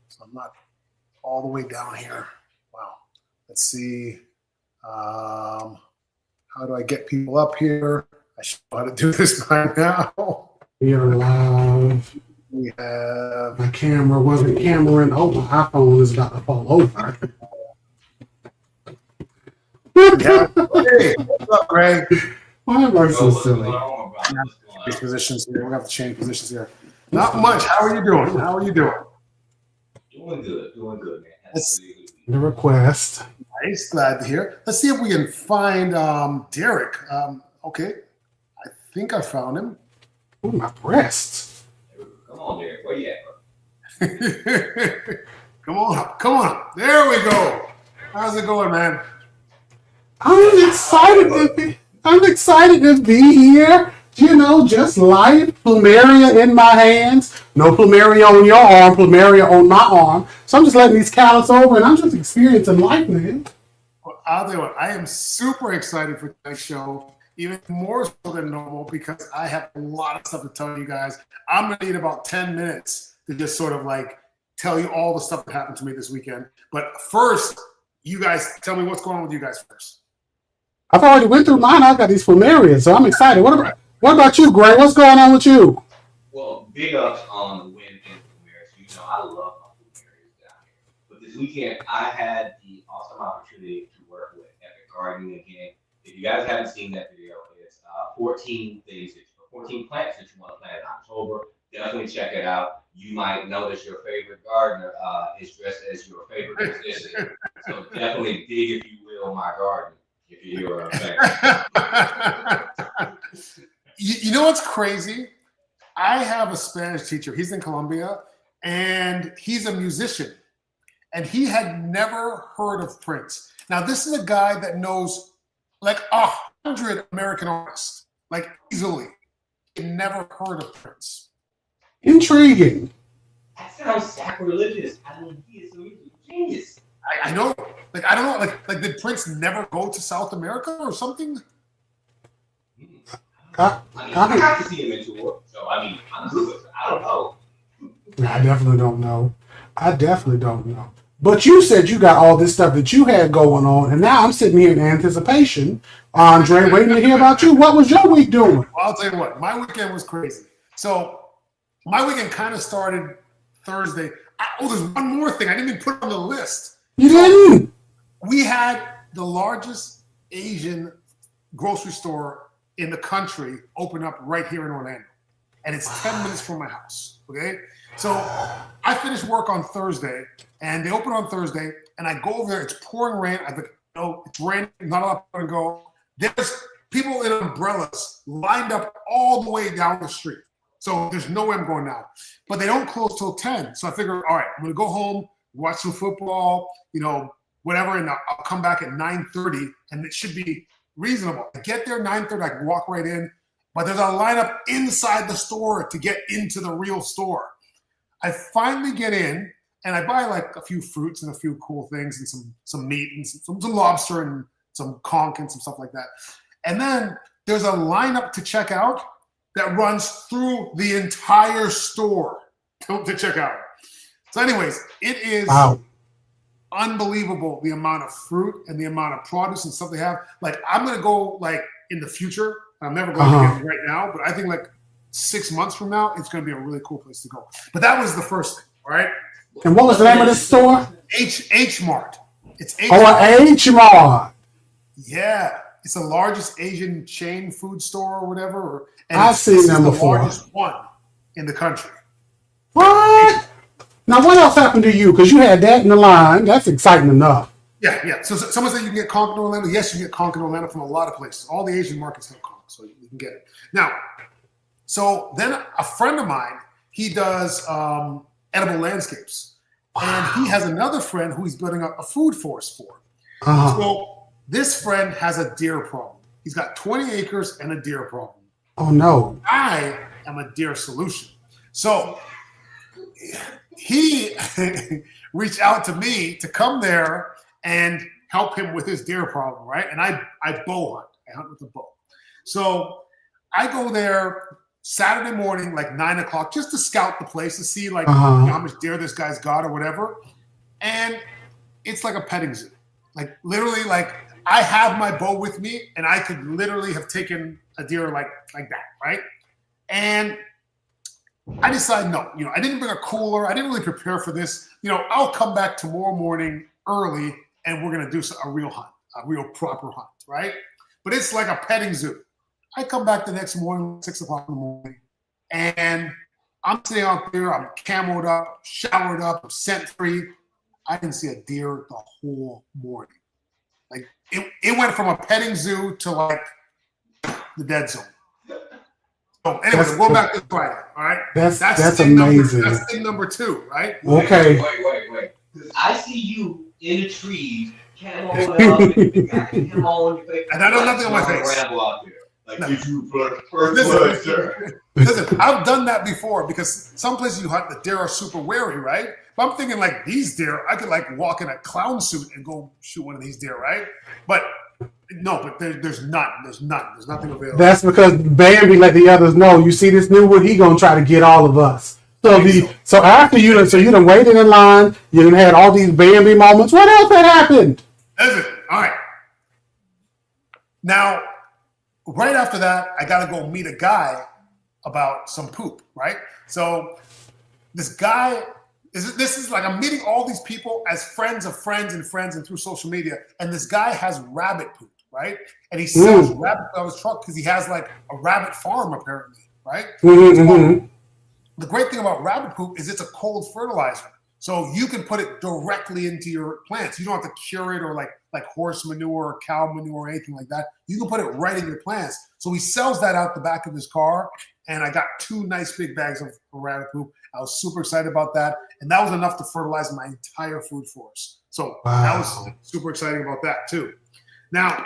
So I'm not all the way down here. Wow. Let's see. How do I get people up here? I should know how to do this by now. We are live. We have my camera wasn't cameraing. Oh, my iPhone is about to fall over. Hey, what's up, Greg? Why am I so silly? Change positions here. We have to change positions here. Not much. How are you doing? How are you doing? Doing good, man. That's the request. Nice, glad to hear. Let's see if we can find Derek. Okay, I think I found him. Oh, my breasts. Come on, Derek. Where you at, bro? Come on up. Come on up. There we go. How's it going, man? I'm excited to be here. You know, just life, plumeria in my hands. No plumeria on your arm, plumeria on my arm. So I'm just letting these callus over and I'm just experiencing life, man. Well, I'll tell you what, I am super excited for tonight's show, even more so than normal, because I have a lot of stuff to tell you guys. I'm going to need about 10 minutes to just sort of like tell you all the stuff that happened to me this weekend. But first, you guys tell me what's going on with you guys first. I've already went through mine. I've got these plumerias, so I'm excited. What about you, Gray? What's going on with you? Well, big ups on the win in Plumeria. You know, I love my Plumerias down here. But this weekend, I had the awesome opportunity to work with Epic Gardening again. If you guys haven't seen that video, it's 14 things, 14 plants that you want to plant in October. Definitely check it out. You might notice your favorite gardener is dressed as your favorite musician. So definitely dig, if you will, my garden. If you hear what I'm saying. You know what's crazy? I have a Spanish teacher. He's in Colombia, and he's a musician. And he had never heard of Prince. Now, this is a guy that knows like 100 American artists, like easily. He had never heard of Prince. Intriguing. That sounds sacrilegious. I mean, he is a music genius. I know. Like, I don't know. Like, did Prince never go to South America or something? I got to see him in tour. So, I mean, honestly, I don't know. I definitely don't know. But you said you got all this stuff that you had going on, and now I'm sitting here in anticipation, Andre, waiting to hear about you. What was your week doing? Well, I'll tell you what. My weekend was crazy. So my weekend kind of started Thursday. There's one more thing I didn't even put on the list. You didn't? We had the largest Asian grocery store in the country open up right here in Orlando. And it's 10 minutes from my house, okay? So I finished work on Thursday, and they open on Thursday, and I go over there. It's pouring rain. I think, it's raining, not a lot to go. There's people in umbrellas lined up all the way down the street. So there's no way I'm going now. But they don't close till 10. So I figured, all right, I'm going to go home, watch some football, whatever, and I'll come back at 9:30, and it should be reasonable. I get there 9:30, I can walk right in, but there's a lineup inside the store to get into the real store. I finally get in, and I buy like a few fruits and a few cool things and some meat and some lobster and some conch and some stuff like that. And then there's a lineup to check out that runs through the entire store to check out. So anyways, it is unbelievable the amount of fruit and the amount of produce and stuff they have. Like, I'm going to go like in the future. I'm never going to get right now, but I think like 6 months from now, it's going to be a really cool place to go. But that was the first thing, all right? And what was the name of the store? H Mart. It's H. H Mart. Yeah, it's the largest Asian chain food store or whatever. And I've seen them before. The largest one in the country. What? Now, what else happened to you? Because you had that in the line. That's exciting enough. Yeah. So someone said you can get conch in Orlando. Yes, you can get conch in Orlando from a lot of places. All the Asian markets have conch, so you can get it. Now, so then a friend of mine, he does edible landscapes. And he has another friend who he's building up a food forest for. So this friend has a deer problem. He's got 20 acres and a deer problem. Oh, no. I am a deer solution. So he reached out to me to come there and help him with his deer problem, right? And I bow hunt. I hunt with a bow. So I go there Saturday morning, like 9 o'clock, just to scout the place to see like how much deer this guy's got or whatever. And it's like a petting zoo. Like literally, like I have my bow with me, and I could literally have taken a deer like that, right? And I decided no, I didn't bring a cooler. I didn't really prepare for this. I'll come back tomorrow morning early, and we're gonna do a real hunt, a real proper hunt, right? But it's like a petting zoo. I come back the next morning, 6 o'clock in the morning, and I'm sitting out there. I'm camoed up, showered up, scent free. I didn't see a deer the whole morning. Like it went from a petting zoo to like the dead zone. So anyway, we'll go back to Friday. All right, that's thing amazing. That's thing number 2, right? Okay. Wait. I see you in the trees, camo up, you got camo on your face, and I know nothing on my face. Out there. Like, No. did you first blood, sir? Listen, I've done that before because some places you hunt, the deer are super wary, right? But I'm thinking like these deer, I could like walk in a clown suit and go shoot one of these deer, right? But no, but there's none. There's nothing available. That's because Bambi let the others know. You see this new one, he gonna try to get all of us. So after you done waited in line, you done had all these Bambi moments. What else had happened? Listen, all right. Now, right after that, I got to go meet a guy about some poop, right? So this guy, this is like I'm meeting all these people as friends of friends and friends and through social media. And this guy has rabbit poop, right? And he sells rabbit out of his truck because he has like a rabbit farm apparently, right? The great thing about rabbit poop is it's a cold fertilizer. So you can put it directly into your plants. You don't have to cure it or like horse manure or cow manure or anything like that. You can put it right in your plants. So he sells that out the back of his car. And I got 2 nice big bags of rabbit poop. I was super excited about that. And that was enough to fertilize my entire food forest. So that was super exciting about that too. Now,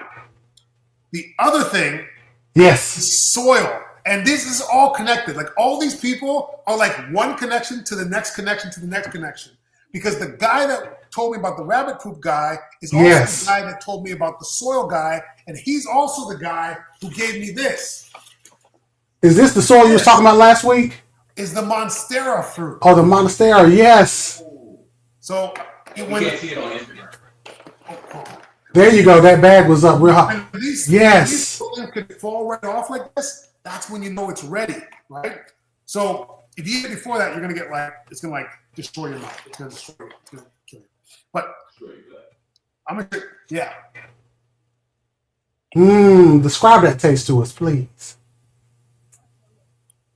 the other thing is soil. And this is all connected. Like all these people are like one connection to the next connection to the next connection. Because the guy that told me about the rabbit poop guy is also the guy that told me about the soil guy. And he's also the guy who gave me this. Is this the soil you were talking about last week? Is the Monstera fruit. Oh, the Monstera, yes. So you can't see it on Instagram. There you go. That bag was up real high. These could fall right off like this. That's when you know it's ready, right? So if you eat it before that, you're gonna get it's gonna destroy your mouth. It's gonna destroy you. It's gonna kill you. But I'm gonna describe that taste to us, please.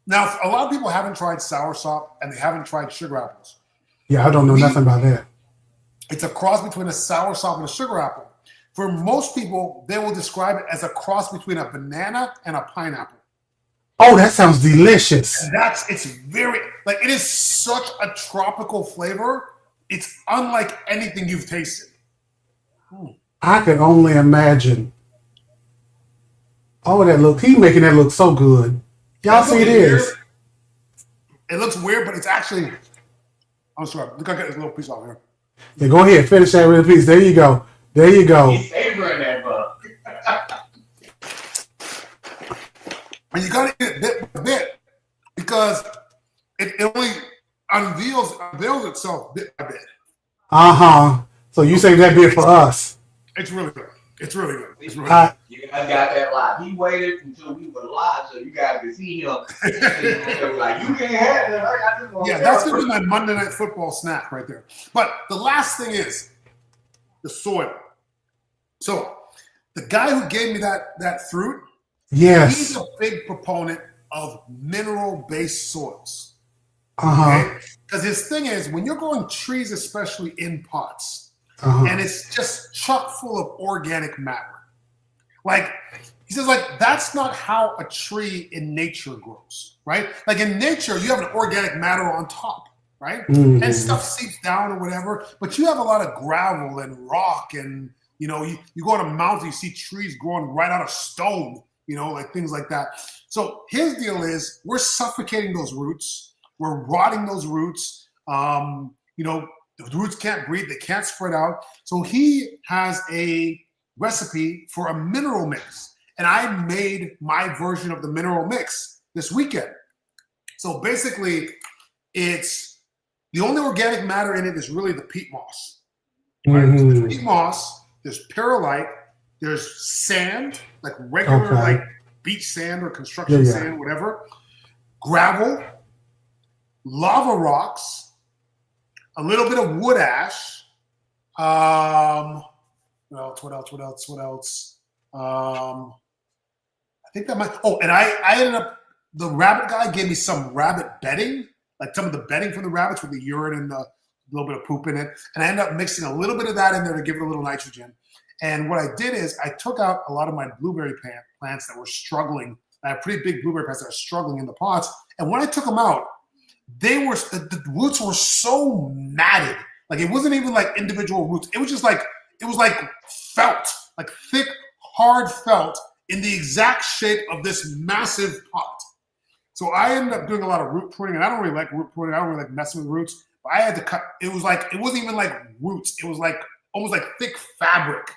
Now, a lot of people haven't tried soursop and they haven't tried sugar apples. Yeah, I don't know nothing about that. It's a cross between a soursop and a sugar apple. For most people, they will describe it as a cross between a banana and a pineapple. Oh, that sounds delicious. And it's very, it is such a tropical flavor. It's unlike anything you've tasted. I can only imagine. Oh, he's making that look so good. Y'all see this? It looks weird, but it's actually, I'm sorry. Look, I got this little piece out here. Yeah, go ahead, finish that real piece. There you go. He's savoring that bug. And you got to eat it bit by bit because it only unveils itself bit by bit. So you say that bit for us? It's really good. It's really good. It's really good. You guys got that live. He waited until we were live so you guys could see him. Like, you can't have that. Yeah, that's going to be my Monday Night Football snack right there. But the last thing is the soil. So the guy who gave me that fruit, he's a big proponent of mineral-based soils. Okay? Because his thing is, when you're growing trees, especially in pots, and it's just chock full of organic matter. He says, that's not how a tree in nature grows, right? Like in nature, you have an organic matter on top, right? And stuff seeps down or whatever, but you have a lot of gravel and rock and, you go on a mountain, you see trees growing right out of stone, things like that. So his deal is we're suffocating those roots. We're rotting those roots. The roots can't breathe. They can't spread out. So he has a recipe for a mineral mix. And I made my version of the mineral mix. this weekend. So basically, it's the only organic matter in it is really the peat moss. Right? So there's peat moss, there's perlite, there's sand, like regular like beach sand or construction sand, whatever, gravel, lava rocks, a little bit of wood ash. What else? I think that might. Oh, and I ended up. The rabbit guy gave me some rabbit bedding, like some of the bedding from the rabbits with the urine and a little bit of poop in it. And I ended up mixing a little bit of that in there to give it a little nitrogen. And what I did is I took out a lot of my blueberry plants that were struggling. I have pretty big blueberry plants that are struggling in the pots. And when I took them out, the roots were so matted. Like it wasn't even like individual roots. It was like felt, like thick, hard felt in the exact shape of this massive pot. So I ended up doing a lot of root pruning, and I don't really like root pruning. I don't really like messing with roots. But I had to cut. It wasn't even like roots. It was like almost like thick fabric.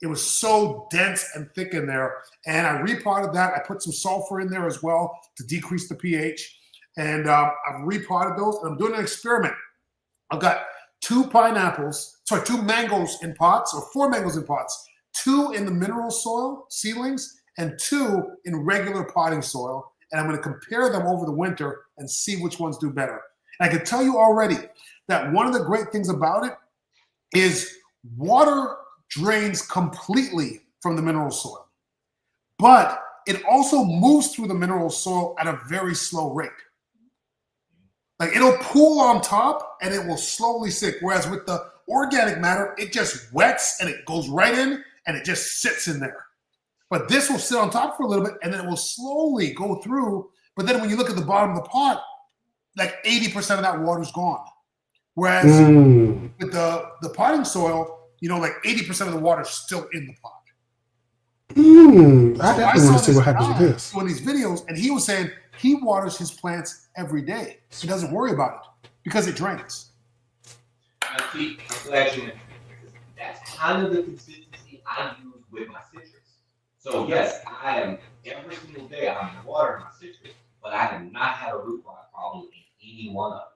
It was so dense and thick in there. And I repotted that. I put some sulfur in there as well to decrease the pH. And I've repotted those. And I'm doing an experiment. I've got 2 mangoes in pots, or 4 mangoes in pots. 2 in the mineral soil, seedlings, and 2 in regular potting soil. And I'm going to compare them over the winter and see which ones do better. And I can tell you already that one of the great things about it is water drains completely from the mineral soil. But it also moves through the mineral soil at a very slow rate. Like it'll pool on top and it will slowly sink. Whereas with the organic matter, it just wets and it goes right in and it just sits in there. But this will sit on top for a little bit and then it will slowly go through. But then when you look at the bottom of the pot, like 80% of that water is gone. Whereas with the potting soil, like 80% of the water is still in the pot. I definitely want to see what happens with this. Doing these videos, and he was saying he waters his plants every day. He doesn't worry about it because it drains. I'm glad you mentioned that. That's kind of the consistency I use with my citrus. So yes, I am every single day I'm watering my citrus, but I have not had a root rot problem in any one of them.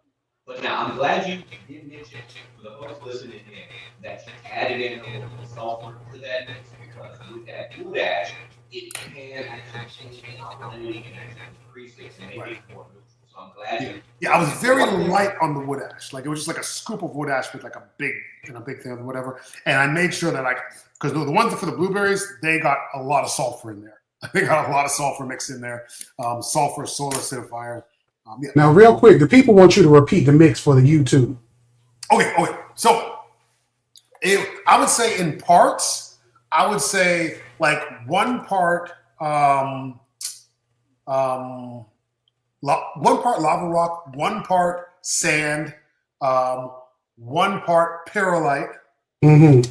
But now I'm glad you did mention for the folks listening in that you added in a little sulfur to that mix, because with that wood ash, it can actually change the alkalinity and actually increase it and make it more neutral. So I'm glad you. Yeah, I was very light on the wood ash. Like it was just like a scoop of wood ash with like a big thing or whatever. And I made sure that because the ones for the blueberries, they got a lot of sulfur in there. They got a lot of sulfur mixed in there. Sulfur, soil acidifier. Now, real quick, the people want you to repeat the mix for the YouTube. Okay. So I would say in parts, I would say like 1 part, 1 part lava rock, 1 part sand, 1 part perlite, 1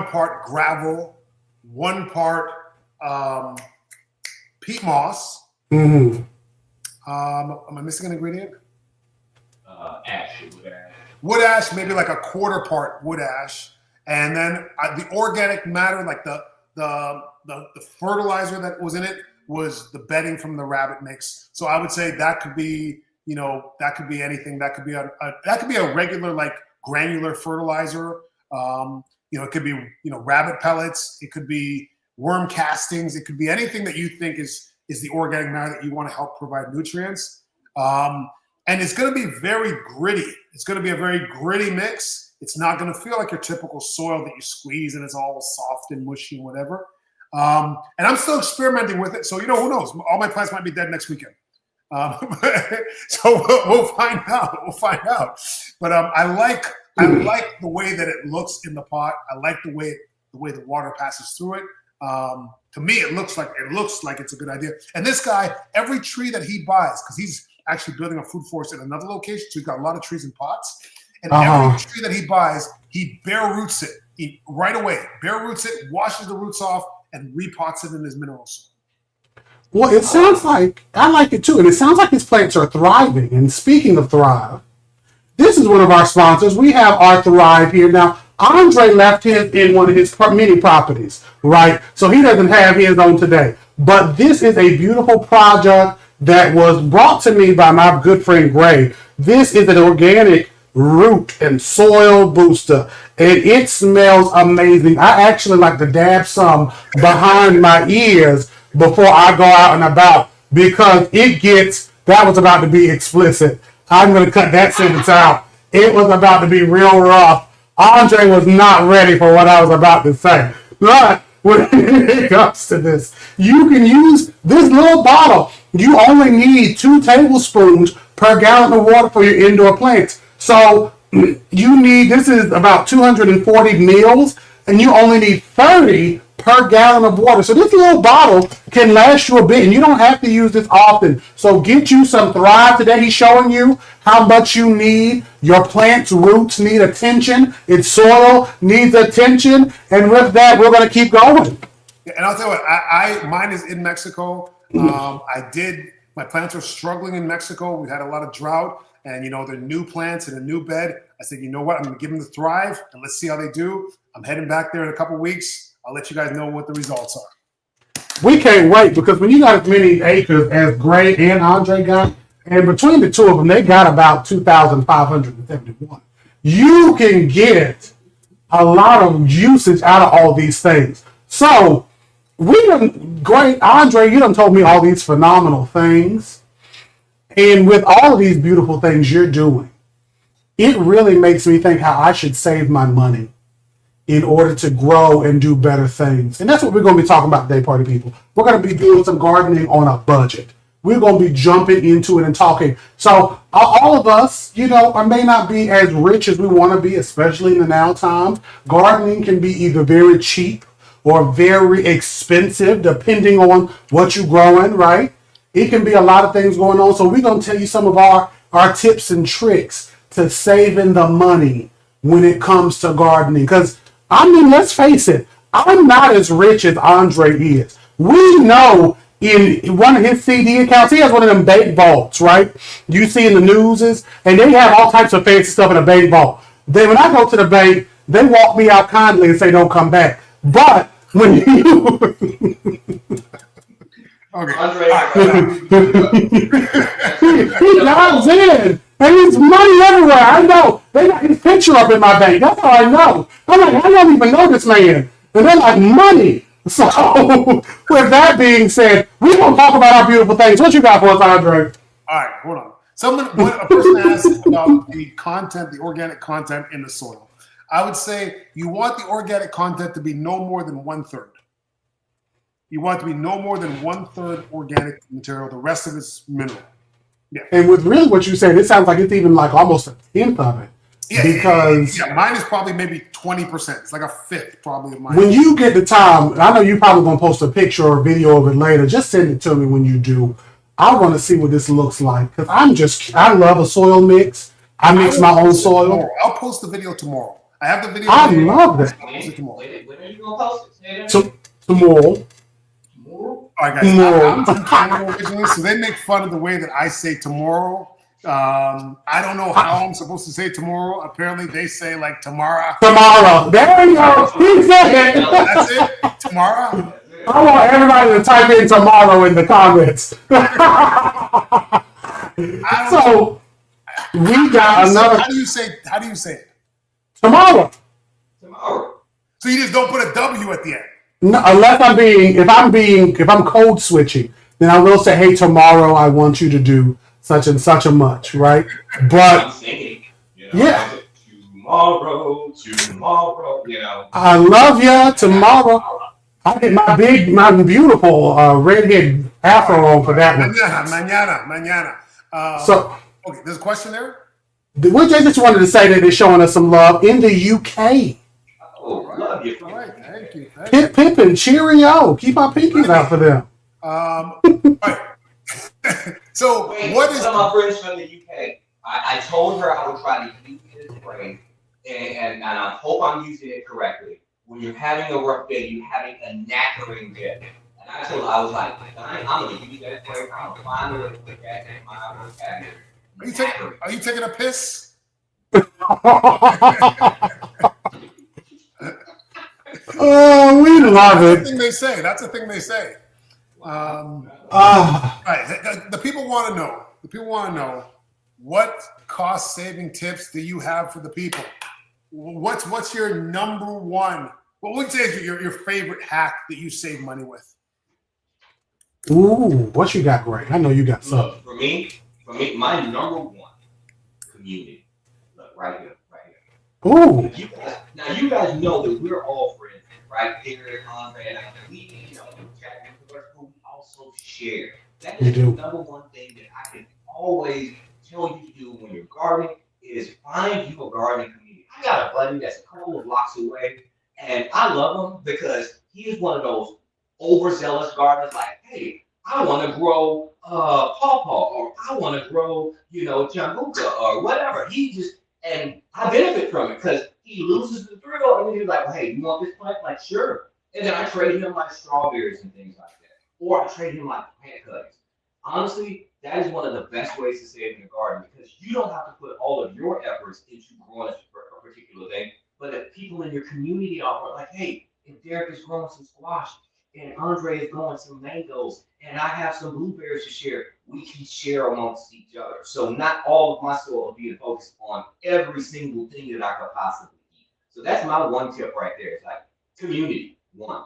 part gravel, 1 part peat moss. Am I missing an ingredient? Ash. Wood ash, maybe like a 1/4 part wood ash, and then the organic matter, like the fertilizer that was in it, was the bedding from the rabbit mix. So I would say that could be, that could be anything. That could be a regular like granular fertilizer. It could be rabbit pellets. It could be worm castings. It could be anything that you think is the organic matter that you want to help provide nutrients. And it's going to be very gritty. It's going to be a very gritty mix. It's not going to feel like your typical soil that you squeeze and it's all soft and mushy and whatever. And I'm still experimenting with it. So, who knows? All my plants might be dead next weekend. So we'll find out. But I like the way that it looks in the pot. I like the way the water passes through it. To me, it looks like it's a good idea. And this guy, every tree that he buys, because he's actually building a food forest in another location, so he's got a lot of trees in pots. And every tree that he buys, he bare roots it right away. Bare roots it, washes the roots off, and repots it in his mineral soil. Well, it sounds like, I like it too, and it sounds like his plants are thriving. And speaking of thrive, this is one of our sponsors. We have our Thrive here. Now, Andre left his in one of his mini properties, right? So he doesn't have his on today. But this is a beautiful project that was brought to me by my good friend Gray. This is an organic root and soil booster, and it smells amazing. I actually like to dab some behind my ears before I go out and about because that was about to be explicit. I'm going to cut that sentence out. It was about to be real rough. Andre was not ready for what I was about to say. But when it comes to this, you can use this little bottle. You only need 2 tablespoons per gallon of water for your indoor plants. So this is about 240 mils, and you only need 30 per gallon of water. So this little bottle can last you a bit, and you don't have to use this often. So get you some Thrive today. He's showing you how much you need. Your plant's roots need attention. Its soil needs attention. And with that, we're going to keep going. Yeah, and I'll tell you what, mine is in Mexico. My plants are struggling in Mexico. We had a lot of drought, and they're new plants in a new bed. I said, you know what? I'm going to give them the Thrive, and let's see how they do. I'm heading back there in a couple weeks. I'll let you guys know what the results are. We can't wait because when you got as many acres as Gray and Andre got, and between the two of them, they got about 2,571. You can get a lot of usage out of all these things. So, Andre, you done told me all these phenomenal things. And with all of these beautiful things you're doing, it really makes me think how I should save my money in order to grow and do better things. And that's what we're going to be talking about today, party people. We're going to be doing some gardening on a budget. We're going to be jumping into it and talking. So all of us, may not be as rich as we want to be, especially in the now time. Gardening can be either very cheap or very expensive, depending on what you're growing, right? It can be a lot of things going on. So we're going to tell you some of our tips and tricks to saving the money when it comes to gardening. Because let's face it, I'm not as rich as Andre is. We know in one of his CD accounts, he has one of them bank vaults, right? You see in the newses, and they have all types of fancy stuff in a bank vault. Then when I go to the bank, they walk me out kindly and say, don't come back. But when you... Okay. He dives in. And there's money everywhere. I know. They got his picture up in my bank. That's how I know. I'm like, I don't even know this man. And they're like, money. So, with that being said, we're going to talk about our beautiful things. What you got for us, Andre? All right, hold on. A person asked about the organic content in the soil. I would say you want the organic content to be no more than 1/3. You want it to be no more than 1/3 organic material. The rest of it's mineral. Yeah. And with really what you said, it sounds like it's even like almost a tenth of it. Yeah, because mine is probably maybe 20%. It's like a fifth probably of mine. When you get the time, I know you're probably going to post a picture or a video of it later. Just send it to me when you do. I want to see what this looks like because I love a soil mix. I mix my own soil. Tomorrow. I'll post the video tomorrow. I have the video. I love that. I'll post it tomorrow. When are you going to post it? Tomorrow. All right, guys. I'm from Canada originally, so they make fun of the way that I say tomorrow. I don't know how I'm supposed to say tomorrow. Apparently, they say like tomorrow. Tomorrow. There you go. He said it. That's it. Tomorrow. I want everybody to type in tomorrow in the comments. So we got another. How do you say it? Tomorrow. So you just don't put a W at the end. No, unless if I'm code switching, then I will say, hey, tomorrow I want you to do such and such a much, right? But I'm singing, yeah. Tomorrow, I love ya tomorrow. I did my beautiful redhead afro on for that one. Mañana. Okay, there's a question there? We just wanted to say that they're showing us some love in the UK. Oh, love you. All right, thank you. Pip and cheerio. Keep our pinkies out for them. All right. So, what is... One of my friends from the UK, I told her I would try to use this phrase, and I hope I'm using it correctly. When you're having a rough day, you're having a knackering day. And I told her, I was like, I'm going to use that phrase. I'm going to find a way to put that in my vocabulary. Are you taking a piss? Oh, we love it. That's the thing they say. All right, the people want to know. The people want to know what cost-saving tips do you have for the people? What's your number one? What would you say is your favorite hack that you save money with? Ooh, what you got, Greg? I know you got something. Look, for me, my number one community. Look, right here. Ooh, You guys know that we're all friends, right? Derek, Andre, and I. We chat, but we also share. That We is do. the number one thing that I can always tell you to do when you're gardening is find you a gardening community. I got a buddy that's a couple of blocks away, and I love him because he is one of those overzealous gardeners. Like, hey, I want to grow pawpaw, or I want to grow, jambuca, or whatever. And I benefit from it because he loses the thrill, and then he's like, well, hey, you want this plant? Like, sure. And then I trade him like strawberries and things like that, or I trade him like plant cuttings. Honestly, that is one of the best ways to save in the garden because you don't have to put all of your efforts into growing a particular thing. But if people in your community are like, hey, if Derek is growing some squash and Andre is growing some mangoes and I have some blueberries to share, we can share amongst each other. So not all of my soil will be focused on every single thing that I could possibly eat. So that's my one tip right there. It's like community, one.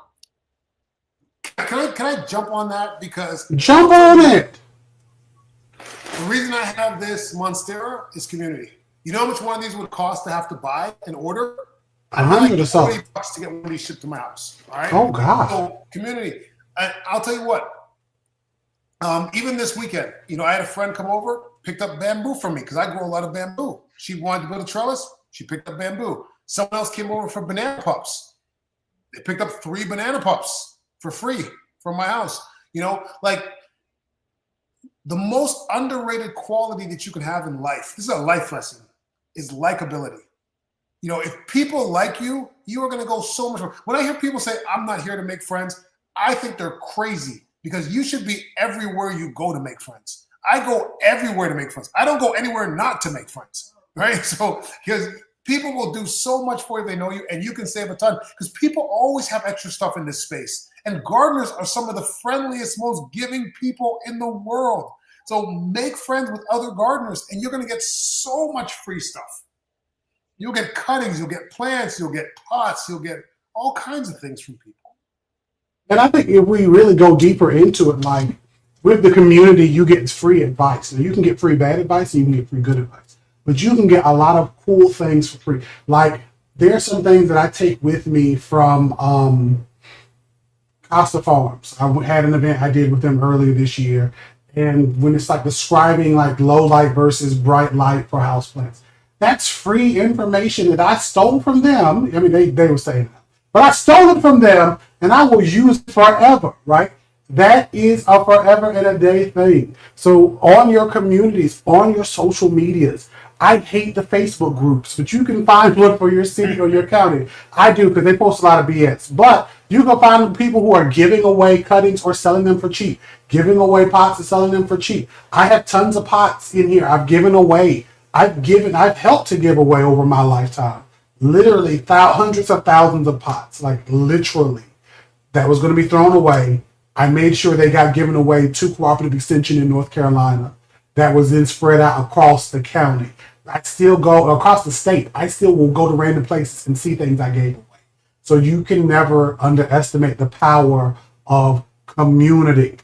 Can I jump on that? Because jump on it. the reason I have this Monstera is community. You know how much one of these would cost to have to buy and order? $100 or something. $40 to get one of these shipped to my house. All right. Oh God. So community. I'll tell you what. Even this weekend, I had a friend come over, picked up bamboo from me because I grow a lot of bamboo. She wanted to build a trellis. She picked up bamboo. Someone else came over for banana pups. They picked up 3 banana pups for free from my house. Like the most underrated quality that you can have in life, this is a life lesson, is likability. If people like you, you are going to go so much more. When I hear people say, I'm not here to make friends, I think they're crazy because you should be everywhere you go to make friends. I go everywhere to make friends. I don't go anywhere not to make friends, right? So, because people will do so much for you if they know you, and you can save a ton because people always have extra stuff in this space. And gardeners are some of the friendliest, most giving people in the world. So make friends with other gardeners, and you're going to get so much free stuff. You'll get cuttings, you'll get plants, you'll get pots, you'll get all kinds of things from people. And I think if we really go deeper into it, like with the community, you get free advice. Now, you can get free bad advice and you can get free good advice. But you can get a lot of cool things for free. Like there's some things that I take with me from Costa Farms. I had an event I did with them earlier this year. And when it's like describing like low light versus bright light for houseplants, that's free information that I stole from them. I mean, they were saying that. But I stole it from them and I will use it forever, right? That is a forever and a day thing. So on your communities, on your social medias, I hate the Facebook groups, but you can find one for your city or your county. I do because they post a lot of BS. But you can find people who are giving away cuttings or selling them for cheap, giving away pots and selling them for cheap. I have tons of pots in here I've given away. I've helped to give away over my lifetime. Literally hundreds of thousands of pots, like literally, that was going to be thrown away. I made sure they got given away to Cooperative Extension in North Carolina. That was then spread out across the county. I still go across the state. I still will go to random places and see things I gave away. So you can never underestimate the power of community.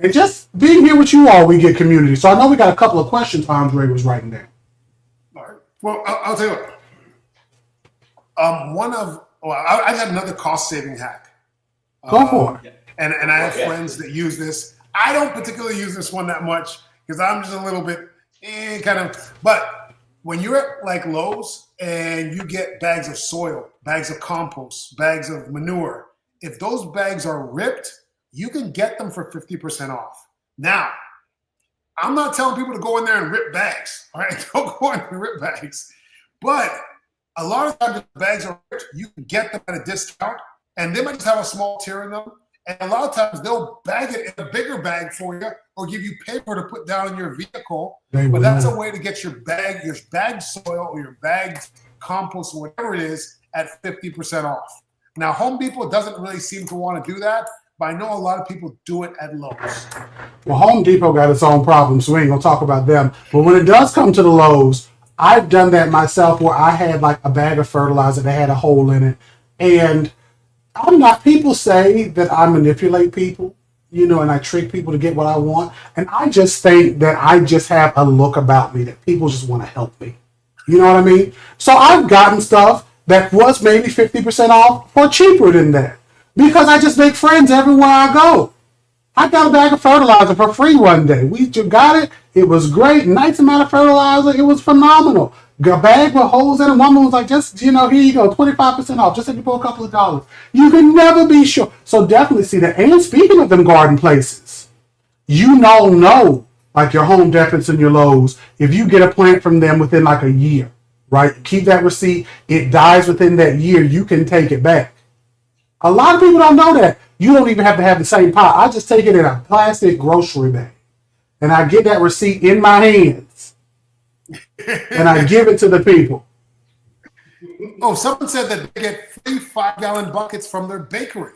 And just being here with you all, we get community. So I know we got a couple of questions Andre was writing down. All right. Well, I'll tell you what. I got another cost-saving hack. Go for it. And I have friends that use this. I don't particularly use this one that much because I'm just a little bit But when you're at like Lowe's and you get bags of soil, bags of compost, bags of manure, if those bags are ripped, you can get them for 50% off. Now, I'm not telling people to go in there and rip bags. All right, don't go in and rip bags. But a lot of times, if the bags are ripped, you can get them at a discount, and they might just have a small tear in them. And a lot of times, they'll bag it in a bigger bag for you, or give you paper to put down in your vehicle. But that's a way to get your bagged soil or your bagged compost or whatever it is at 50% off. Now, Home Depot doesn't really seem to want to do that, but I know a lot of people do it at Lowe's. Well, Home Depot got its own problems, so we ain't gonna talk about them. But when it does come to the Lowe's, I've done that myself where I had like a bag of fertilizer that had a hole in it. And I'm not, people say that I manipulate people, and I trick people to get what I want. And I just think that I just have a look about me that people just want to help me. You know what I mean? So I've gotten stuff that was maybe 50% off or cheaper than that because I just make friends everywhere I go. I got a bag of fertilizer for free one day. We just got it. It was great. Nice amount of fertilizer. It was phenomenal. Got a bag with holes in it. Woman was like, just, here you go, 25% off. Just if you put a couple of dollars. You can never be sure. So definitely see that. And speaking of them garden places, know, like your Home Depots and your Lowe's, if you get a plant from them within like a year, right? Keep that receipt. It dies within that year. You can take it back. A lot of people don't know that. You don't even have to have the same pot. I just take it in a plastic grocery bag. And I get that receipt in my hands. And I give it to the people. Oh, someone said that they get free 5-gallon buckets from their bakery.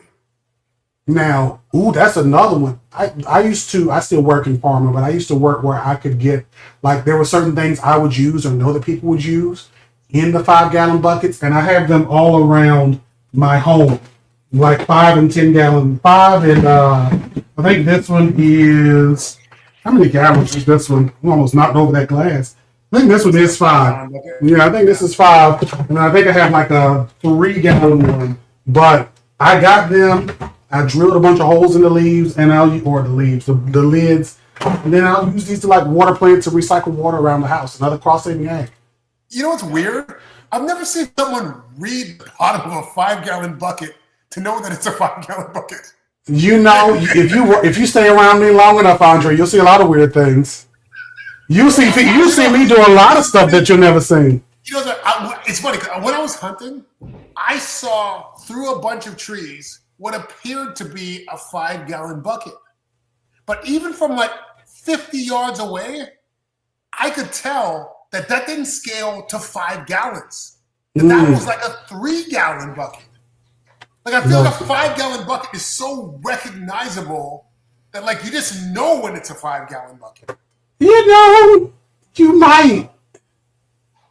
Now, that's another one. I still work in pharma, but I used to work where I could get, like, there were certain things I would use or know that people would use in the 5-gallon buckets, and I have them all around my home. Like 5 and 10 gallon, 5 and I think this one is, how many gallons is this one? I'm almost knocked over that glass. I think this one is 5. Yeah, I think this is 5. And I think I have like a 3-gallon one. But I got them, I drilled a bunch of holes in the leaves and the lids. And then I'll use these to like water plants to recycle water around the house. Another cross-saving ag. You know what's weird? I've never seen someone read the bottom of a 5-gallon bucket to know that it's a 5-gallon bucket. If you stay around me long enough, Andre, you'll see a lot of weird things. You see me do a lot of stuff that you'll never see. It's funny. When I was hunting, I saw through a bunch of trees what appeared to be a 5-gallon bucket. But even from like 50 yards away, I could tell that didn't scale to 5 gallons. That was like a 3-gallon bucket. Like, I feel like a 5-gallon bucket is so recognizable that, like, you just know when it's a 5-gallon bucket. You might.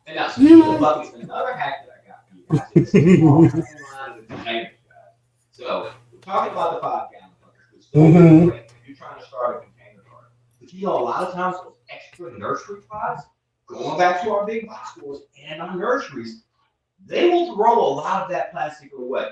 And now, speaking of buckets, another hack that I got for you guys is all the containers, guys. So, we're talking about the 5-gallon buckets, which is great if you're trying to start a container garden. But a lot of times those extra nursery pots, going back to our big box stores and our nurseries, they will throw a lot of that plastic away.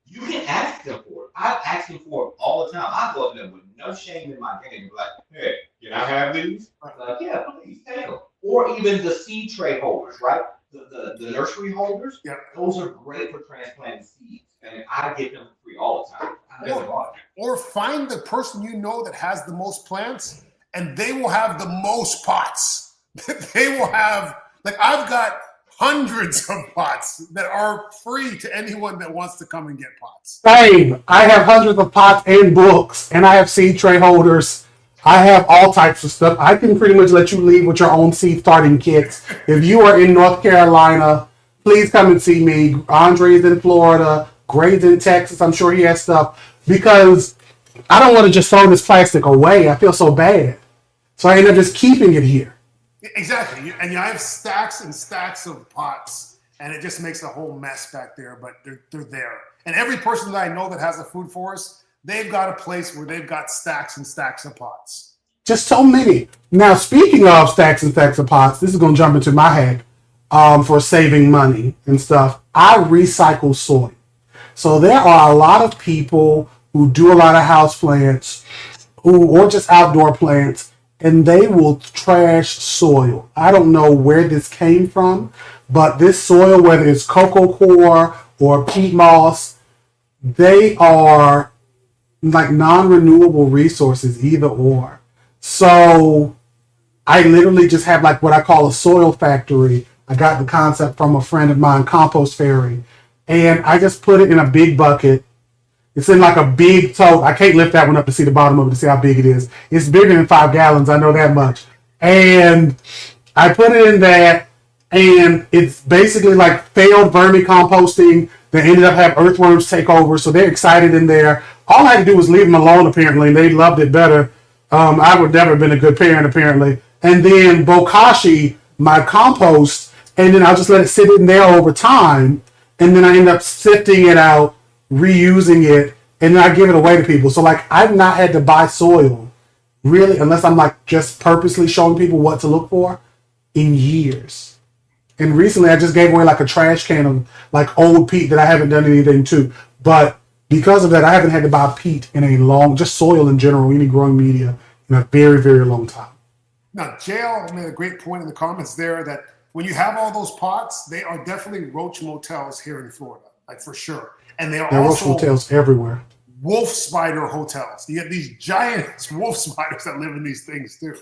You can ask them for it. I've asked them for it all the time. I go up there with no shame in my game. Like, hey, can I have these? I'm like, yeah, please take them. Or even the seed tray holders, right? The nursery holders. Yep. Those are great for transplanting seeds, and I get them for free all the time. Or find the person you know that has the most plants, and they will have the most pots. They will have, like, I've got hundreds of pots that are free to anyone that wants to come and get pots. Same. I have hundreds of pots and books, and I have seed tray holders. I have all types of stuff. I can pretty much let you leave with your own seed starting kits. If you are in North Carolina, please come and see me. Andre's in Florida. Gray's in Texas. I'm sure he has stuff. Because I don't want to just throw this plastic away. I feel so bad. So I end up just keeping it here. Exactly. And I have stacks and stacks of pots, and it just makes a whole mess back there, but they're there. And every person that I know that has a food forest, they've got a place where they've got stacks and stacks of pots. Just so many. Now, speaking of stacks and stacks of pots, this is going to jump into my hack for saving money and stuff. I recycle soil. So there are a lot of people who do a lot of house plants or just outdoor plants, and they will trash soil. I don't know where this came from, but this soil, whether it's cocoa coir or peat moss, they are like non-renewable resources, either or. So I literally just have like what I call a soil factory. I got the concept from a friend of mine, Compost Fairy, and I just put it in a big bucket. It's in like a big tote. I can't lift that one up to see the bottom of it to see how big it is. It's bigger than 5 gallons. I know that much. And I put it in that, and it's basically like failed vermicomposting They ended up having earthworms take over, so they're excited in there. All I had to do was leave them alone, apparently, and they loved it better. I would never have been a good parent, apparently. And then bokashi, my compost, and then I'll just let it sit in there over time, and then I end up sifting it out, reusing it, and then I give it away to people. So, like, I've not had to buy soil, really, unless I'm, like, just purposely showing people what to look for, in years. And recently, I just gave away, like, a trash can of, like, old peat that I haven't done anything to. But because of that, I haven't had to buy peat in a long, just soil in general, any growing media, in a very, very long time. Now, JL made a great point in the comments there that when you have all those pots, they are definitely roach motels here in Florida, like for sure. And they are There are roach also motels everywhere. wolf spider hotels. You get these giant wolf spiders that live in these things too.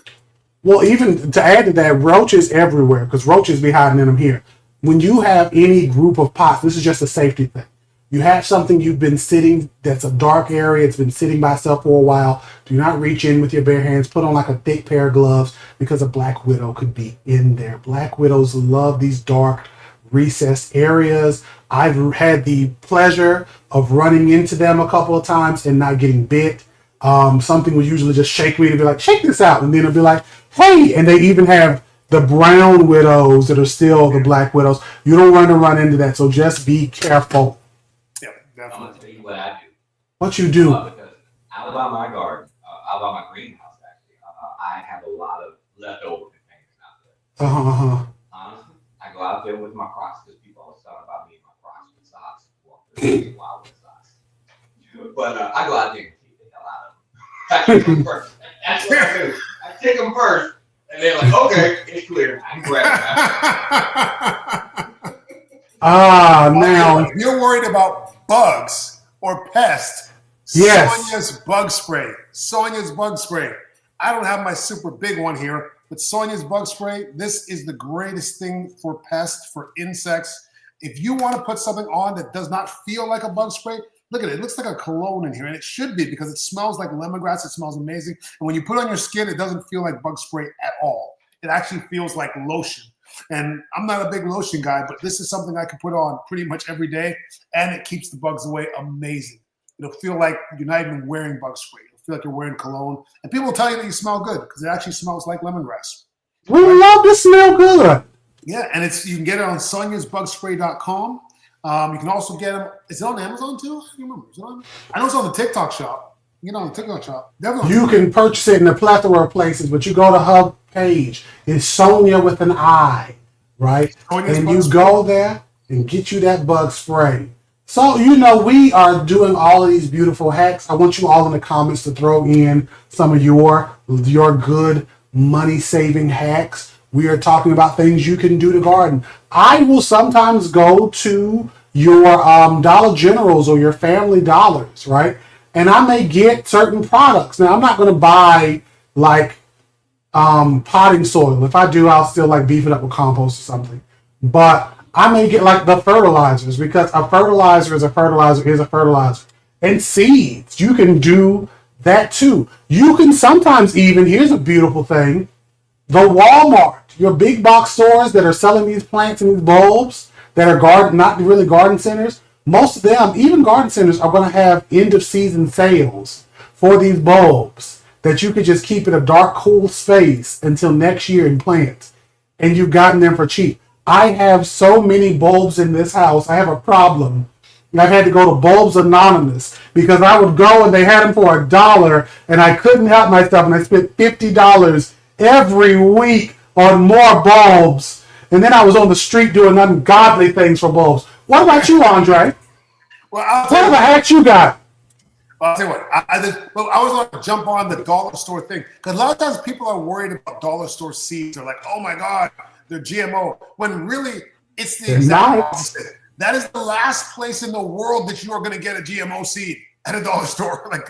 Well, even to add to that, roaches everywhere, because roaches be hiding in them here. When you have any group of pots, this is just a safety thing. You have something you've been sitting, that's a dark area, it's been sitting by itself for a while. Do not reach in with your bare hands. Put on like a thick pair of gloves because a black widow could be in there. Black widows love these dark, recessed areas. I've had the pleasure of running into them a couple of times and not getting bit. Something would usually just shake me and be like, check this out. And then it'll be like, hey, and they even have the brown widows that are still the black widows. You don't want to run into that, so just be careful. Yeah, I'm gonna definitely. tell you what I do. What you do? Because out by my garden, out by my greenhouse, actually, I have a lot of leftover containers out there. Honestly, I go out there with my Crocs because people always talk about me and my Crocs with socks. Well, wild with socks. But I go out there and keep the hell out of them. I take them first. That's what I do. I take them first, and they're like, okay, it's clear. I can grab it. Now. If you're worried about bugs or pests, Yes. Sonia's bug spray. Sonia's bug spray. I don't have my super big one here, but Sonia's bug spray, this is the greatest thing for pests, for insects. If you want to put something on that does not feel like a bug spray, look at it. It looks like a cologne in here, and it should be because it smells like lemongrass. It smells amazing. And when you put it on your skin, it doesn't feel like bug spray at all. It actually feels like lotion. And I'm not a big lotion guy, but this is something I can put on pretty much every day, and it keeps the bugs away amazing. It'll feel like you're not even wearing bug spray. It'll feel like you're wearing cologne. And people will tell you that you smell good because it actually smells like lemongrass. We love to smell good. Yeah, and you can get it on soniasbugspray.com. You can also get them. Is it on Amazon too? I don't remember. Is it on? I know it's on the TikTok shop. You know, on the TikTok shop. Definitely. You can purchase it in a plethora of places, but you go to her page. It's Sonia with an I, right? Sonia's And Bug you Spray. go there and get you that bug spray. So, we are doing all of these beautiful hacks. I want you all in the comments to throw in some of your good money-saving hacks. We are talking about things you can do to garden. I will sometimes go to your Dollar Generals or your Family Dollars, right? And I may get certain products. Now, I'm not going to buy, like, potting soil. If I do, I'll still, like, beef it up with compost or something. But I may get like the fertilizers because a fertilizer is a fertilizer is a fertilizer. And seeds, you can do that too. You can sometimes even, here's a beautiful thing, the Walmart, your big box stores that are selling these plants and these bulbs that are not really garden centers, most of them, even garden centers, are going to have end of season sales for these bulbs that you could just keep in a dark, cool space until next year and plant. And you've gotten them for cheap. I have so many bulbs in this house. I have a problem. I've had to go to Bulbs Anonymous because I would go and they had them for $1 and I couldn't help myself and I spent $50 every week on more bulbs. And then I was on the street doing ungodly things for bulbs. What about you, Andre? Well, What the heck you got? I'll tell you what. I was going to jump on the dollar store thing because a lot of times people are worried about dollar store seeds. They're like, oh my God, they're GMO. When really, it's the exact opposite. That is the last place in the world that you are going to get a GMO seed at a dollar store. Like,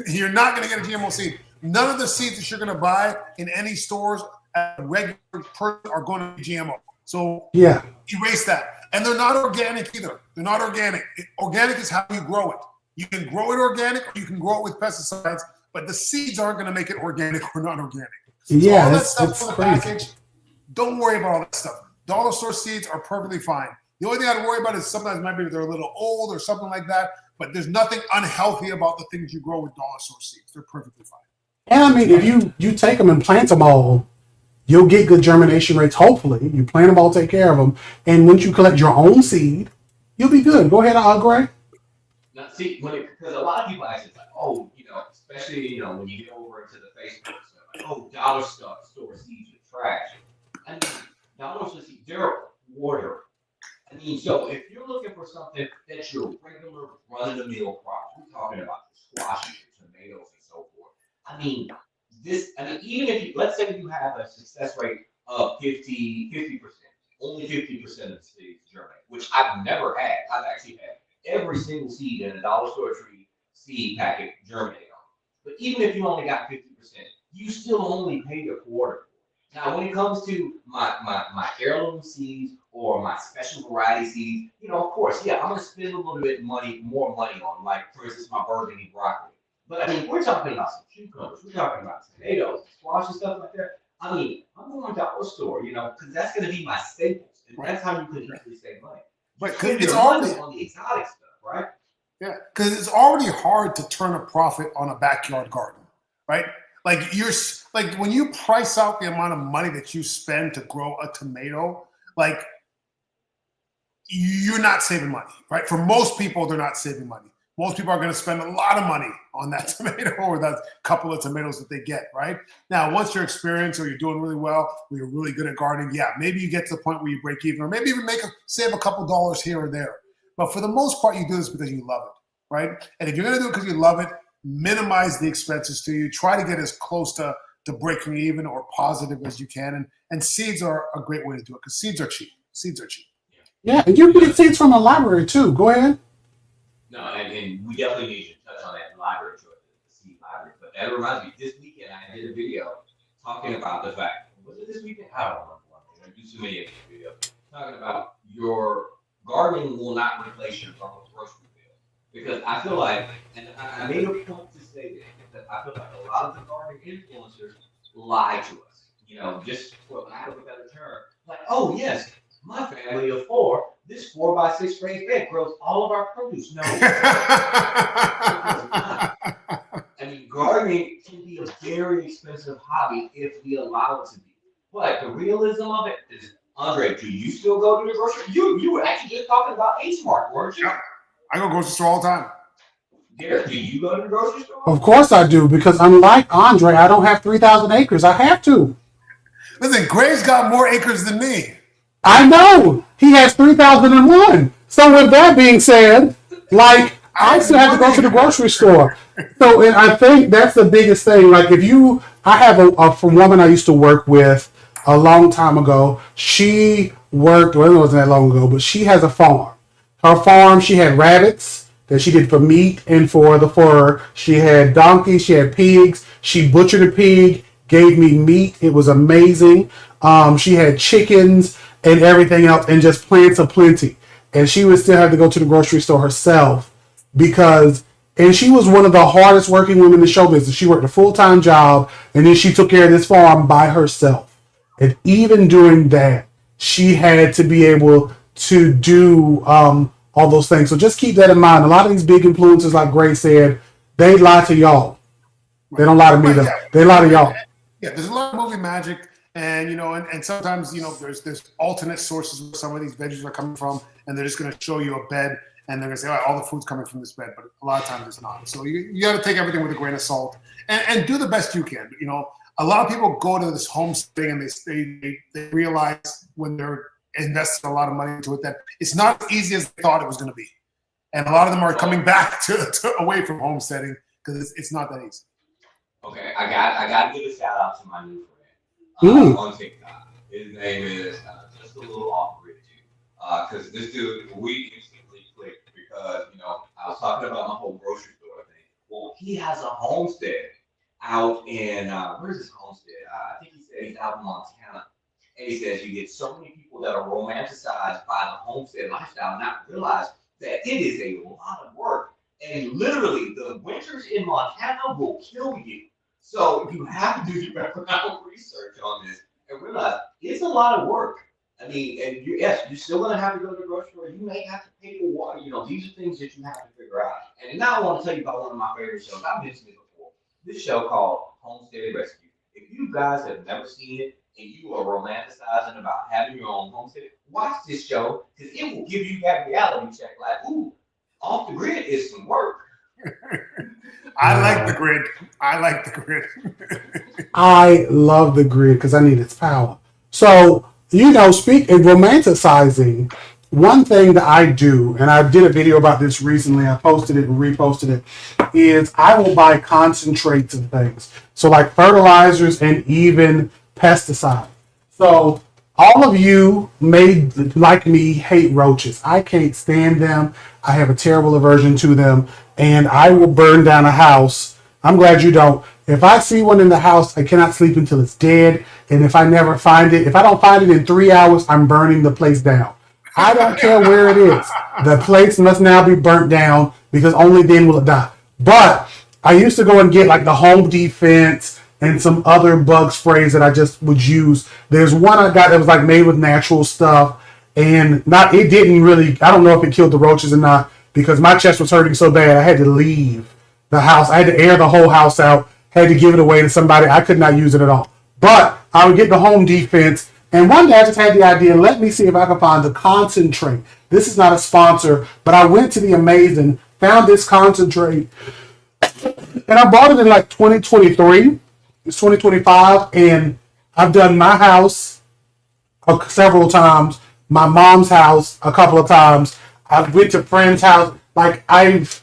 you're not going to get a GMO seed. None of the seeds that you're going to buy in any stores at a regular person are going to be GMO. So yeah, erase that. And they're not organic either. They're not organic. Organic is how you grow it. You can grow it organic or you can grow it with pesticides, but the seeds aren't going to make it organic or not organic. So yeah, all that stuff it's on the crazy. package, don't worry about all that stuff. Dollar store seeds are perfectly fine. The only thing I'd worry about is sometimes maybe they're a little old or something like that. But there's nothing unhealthy about the things you grow with dollar store seeds. They're perfectly fine. And I mean, if you take them and plant them all, you'll get good germination rates. Hopefully, you plant them all, take care of them, and once you collect your own seed, you'll be good. Go ahead, Gray. Now, see, because a lot of people ask, like, oh, especially when you get over into the Facebook stuff, like, oh, dollar store seeds are trash. I mean, dollar store seeds, they're water. I mean, so if you're looking for something that's your regular run-of-the-mill crop, we're talking about your squash, your tomatoes, and so forth. I mean, even if let's say you have a success rate of 50%, only 50% of the seeds germinate, which I've never had. I've actually had every single seed in a dollar store tree seed packet germinate on. But even if you only got 50%, you still only paid a quarter. Now, when it comes to my heirloom seeds or my special variety seeds, of course, yeah, I'm gonna spend a little bit more money on, like, for instance, my burgundy broccoli. But I mean, we're talking about some cucumbers, we're talking about tomatoes, squash, and stuff like that. I mean, I'm going to our store, because that's going to be my staples, and that's how you can easily save money. Right, because it's already on the exotic stuff, right? Yeah, because it's already hard to turn a profit on a backyard garden, right? Like when you price out the amount of money that you spend to grow a tomato, like you're not saving money, right? For most people, they're not saving money. Most people are going to spend a lot of money on that tomato or that couple of tomatoes that they get, right? Now, once you're experienced or you're doing really well, or you're really good at gardening, yeah, maybe you get to the point where you break even, or maybe even save a couple dollars here or there. But for the most part, you do this because you love it, right? And if you're going to do it because you love it, minimize the expenses to you. Try to get as close to breaking even or positive as you can. And seeds are a great way to do it because seeds are cheap. Seeds are cheap. Yeah, and you can get seeds from a library too. Go ahead. No, and we definitely need to touch on that library choice, the seed library. But that reminds me, this weekend I did a video talking about the fact, was it this weekend? I don't remember. I do too many of these videos. Talking about your gardening will not replace your local grocery bill. Because I feel like, and I made a point to say this, that I feel like a lot of the gardening influencers lie to us. Just for lack of a better term. Like, oh, yes, my family of 4, this 4x6 raised bed grows all of our produce. No. I mean, gardening can be a very expensive hobby if we allow it to be. But the realism of it is, Andre, do you still go to the grocery? You were actually just talking about H Mart, weren't you? Yeah, I go grocery store all the time. Derek, do you go to the grocery store? Of course I do, because unlike Andre, I don't have 3,000 acres. I have to. Listen, Gray's got more acres than me. I know. He has 3,001. So with that being said, like, I still have to go to the grocery store. So, and I think that's the biggest thing. Like, I have a woman I used to work with a long time ago. She worked, well, it wasn't that long ago, but she has a farm. Her farm, she had rabbits that she did for meat and for the fur. She had donkeys, she had pigs. She butchered a pig, gave me meat. It was amazing. She had chickens and everything else, and just plants aplenty. And she would still have to go to the grocery store herself and she was one of the hardest working women in the show business. She worked a full-time job, and then she took care of this farm by herself. And even doing that, she had to be able to do all those things. So just keep that in mind. A lot of these big influencers, like Gray said, they lie to y'all. They don't lie to me, though. They lie to y'all. Yeah, there's a lot of movie magic. And and sometimes there's alternate sources where some of these veggies are coming from, and they're just going to show you a bed, and they're going to say, all the food's coming from this bed, but a lot of times it's not. So you got to take everything with a grain of salt, and do the best you can. A lot of people go to this homesteading and they realize when they're investing a lot of money into it that it's not as easy as they thought it was going to be, and a lot of them are coming back to away from homesteading because it's not that easy. Okay, I got to give a shout out to my new friend. On TikTok. His name is just a little off grid too. Because this dude, we instantly clicked because, I was talking about my whole grocery store thing. Well, he has a homestead out in, where's his homestead? I think he said he's out in Montana. And he says you get so many people that are romanticized by the homestead lifestyle and not realize that it is a lot of work. And literally, the winters in Montana will kill you. So you have to do your background research on this and realize it's a lot of work. I mean, and yes, you're still gonna have to go to the grocery store. You may have to pay for water. You know, these are things that you have to figure out. And now I want to tell you about one of my favorite shows. I've mentioned it before. This show called Homestead Rescue. If you guys have never seen it and you are romanticizing about having your own homestead, watch this show because it will give you that reality check. Like, ooh, off the grid is some work. I like the grid. I like the grid. I love the grid because I need its power. So, speak in romanticizing, one thing that I do, and I did a video about this recently, I posted it and reposted it, is I will buy concentrates and things. So like fertilizers and even pesticides. So all of you may, like me, hate roaches. I can't stand them. I have a terrible aversion to them, and I will burn down a house. I'm glad you don't. If I see one in the house, I cannot sleep until it's dead. And if I never find it, if I don't find it in 3 hours, I'm burning the place down. I don't care where it is. The place must now be burnt down because only then will it die. But I used to go and get like the Home Defense and some other bug sprays that I just would use. There's one I got that was like made with natural stuff, and it didn't really, I don't know if it killed the roaches or not, because my chest was hurting so bad I had to leave the house. I had to air the whole house out, had to give it away to somebody. I could not use it at all. But I would get the Home Defense, and one day I just had the idea, let me see if I can find the concentrate. This is not a sponsor, but I went to the Amazing, found this concentrate, and I bought it in like 2023. It's 2025, and I've done my house several times, my mom's house a couple of times. I went to friends' house. Like I've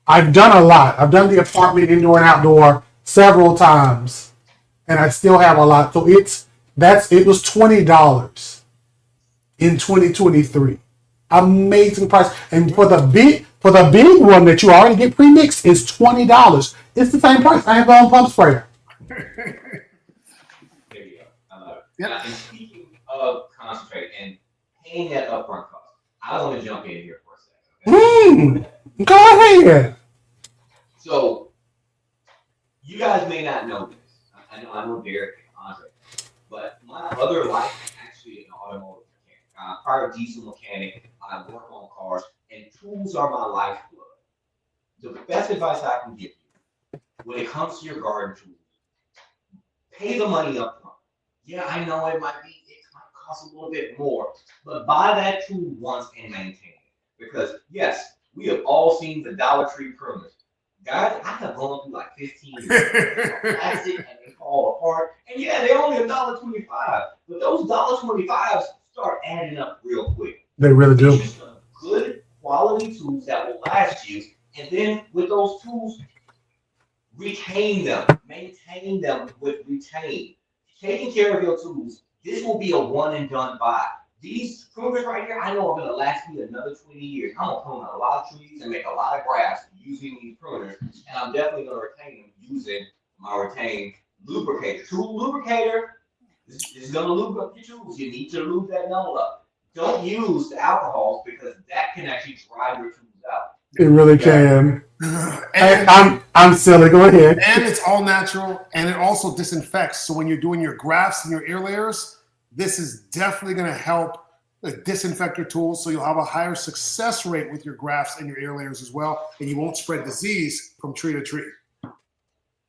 done a lot. I've done the apartment indoor and outdoor several times, and I still have a lot. So it was $20 in 2023. Amazing price. And for the big one that you already get pre-mixed is $20. It's the same price. I have my own pump sprayer. There you go. I love it. Yep. Now, and speaking of concentrate and paying that upfront cost, I want to jump in here for a second. Okay? Go ahead. So, you guys may not know this. I know Derek and Andre, but my other life is actually an automotive mechanic. I'm a prior diesel mechanic. I work on cars, and tools are my lifeblood. The best advice I can give you when it comes to your garden tools, pay the money up front. Yeah, I know it might cost a little bit more, but buy that tool once and maintain it. Because yes, we have all seen the Dollar Tree pruners. Guys, I have gone through like 15 years of plastic and they fall apart. And yeah, they're only $1.25, but those $1.25s start adding up real quick. They really do. Get you some good quality tools that will last you, and then with those tools, retain them, maintain them with retain. Taking care of your tools, this will be a one and done buy. These pruners right here, I know are gonna last me another 20 years. I'm gonna prune a lot of trees and make a lot of grass using these pruners, and I'm definitely gonna retain them using my retained lubricator. Tool lubricator, this is gonna lube up your tools. You need to lube that null up. Don't use the alcohols because that can actually dry your tools out. It really can. And, I'm silly. Go ahead. and it's all natural, and it also disinfects. So when you're doing your grafts and your air layers, this is definitely going to help disinfect your tools, so you'll have a higher success rate with your grafts and your air layers as well, and you won't spread disease from tree to tree.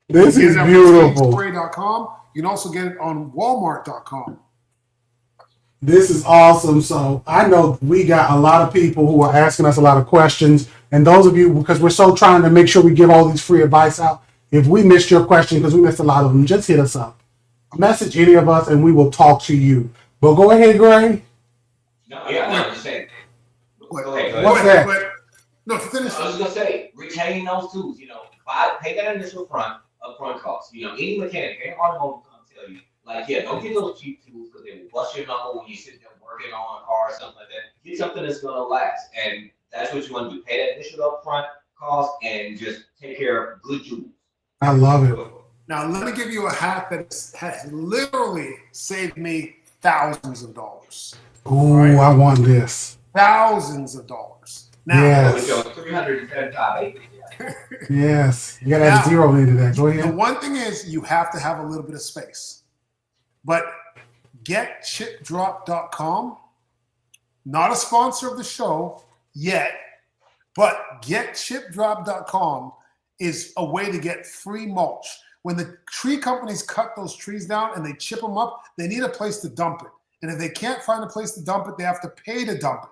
This is beautiful. Spray.com. You can also get it on Walmart.com. This is awesome. So I know we got a lot of people who are asking us a lot of questions. And those of you, because we're so trying to make sure we give all these free advice out, if we missed your question, because we missed a lot of them, just hit us up. Message any of us and we will talk to you. But go ahead, Gray. No, yeah, I'm just saying. Go ahead. What's that? No, to finish. I was gonna say, retain those tools. Pay that initial upfront cost. Any mechanic, any automotive company tell you, like, yeah, don't get those cheap tools because they will bust your knuckle when you sit there working on a car or something like that. Get something that's gonna last, and that's what you want to do. Pay that initial upfront cost and just take care of good tools. I love it. Now, let me give you a hack that has literally saved me thousands of dollars. Ooh, right. I want this. Thousands of dollars. Now, yes. 375 acres. Yes. You got to add zero into that. Go ahead. The one thing is you have to have a little bit of space. But GetChipDrop.com. Not a sponsor of the show yet, but GetChipDrop.com is a way to get free mulch. When the tree companies cut those trees down and they chip them up, they need a place to dump it. And if they can't find a place to dump it, they have to pay to dump it.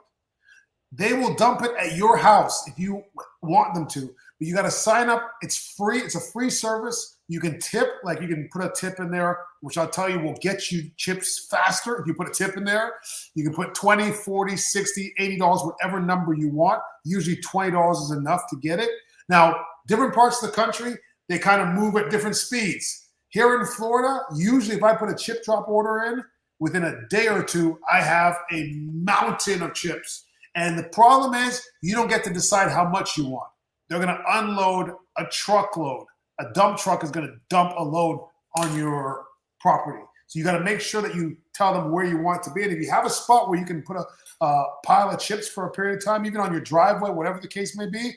They will dump it at your house if you want them to. But you got to sign up. It's free. It's a free service. You can tip, like you can put a tip in there, which I'll tell you will get you chips faster. If you put a tip in there, you can put $20, $40, $60, $80, whatever number you want. Usually $20 is enough to get it. Now, different parts of the country, they kind of move at different speeds. Here in Florida, usually if I put a chip drop order in, within a day or two, I have a mountain of chips. And the problem is you don't get to decide how much you want. They're going to unload a truckload. A dump truck is going to dump a load on your property. So you got to make sure that you tell them where you want it to be. And if you have a spot where you can put a pile of chips for a period of time, even on your driveway, whatever the case may be,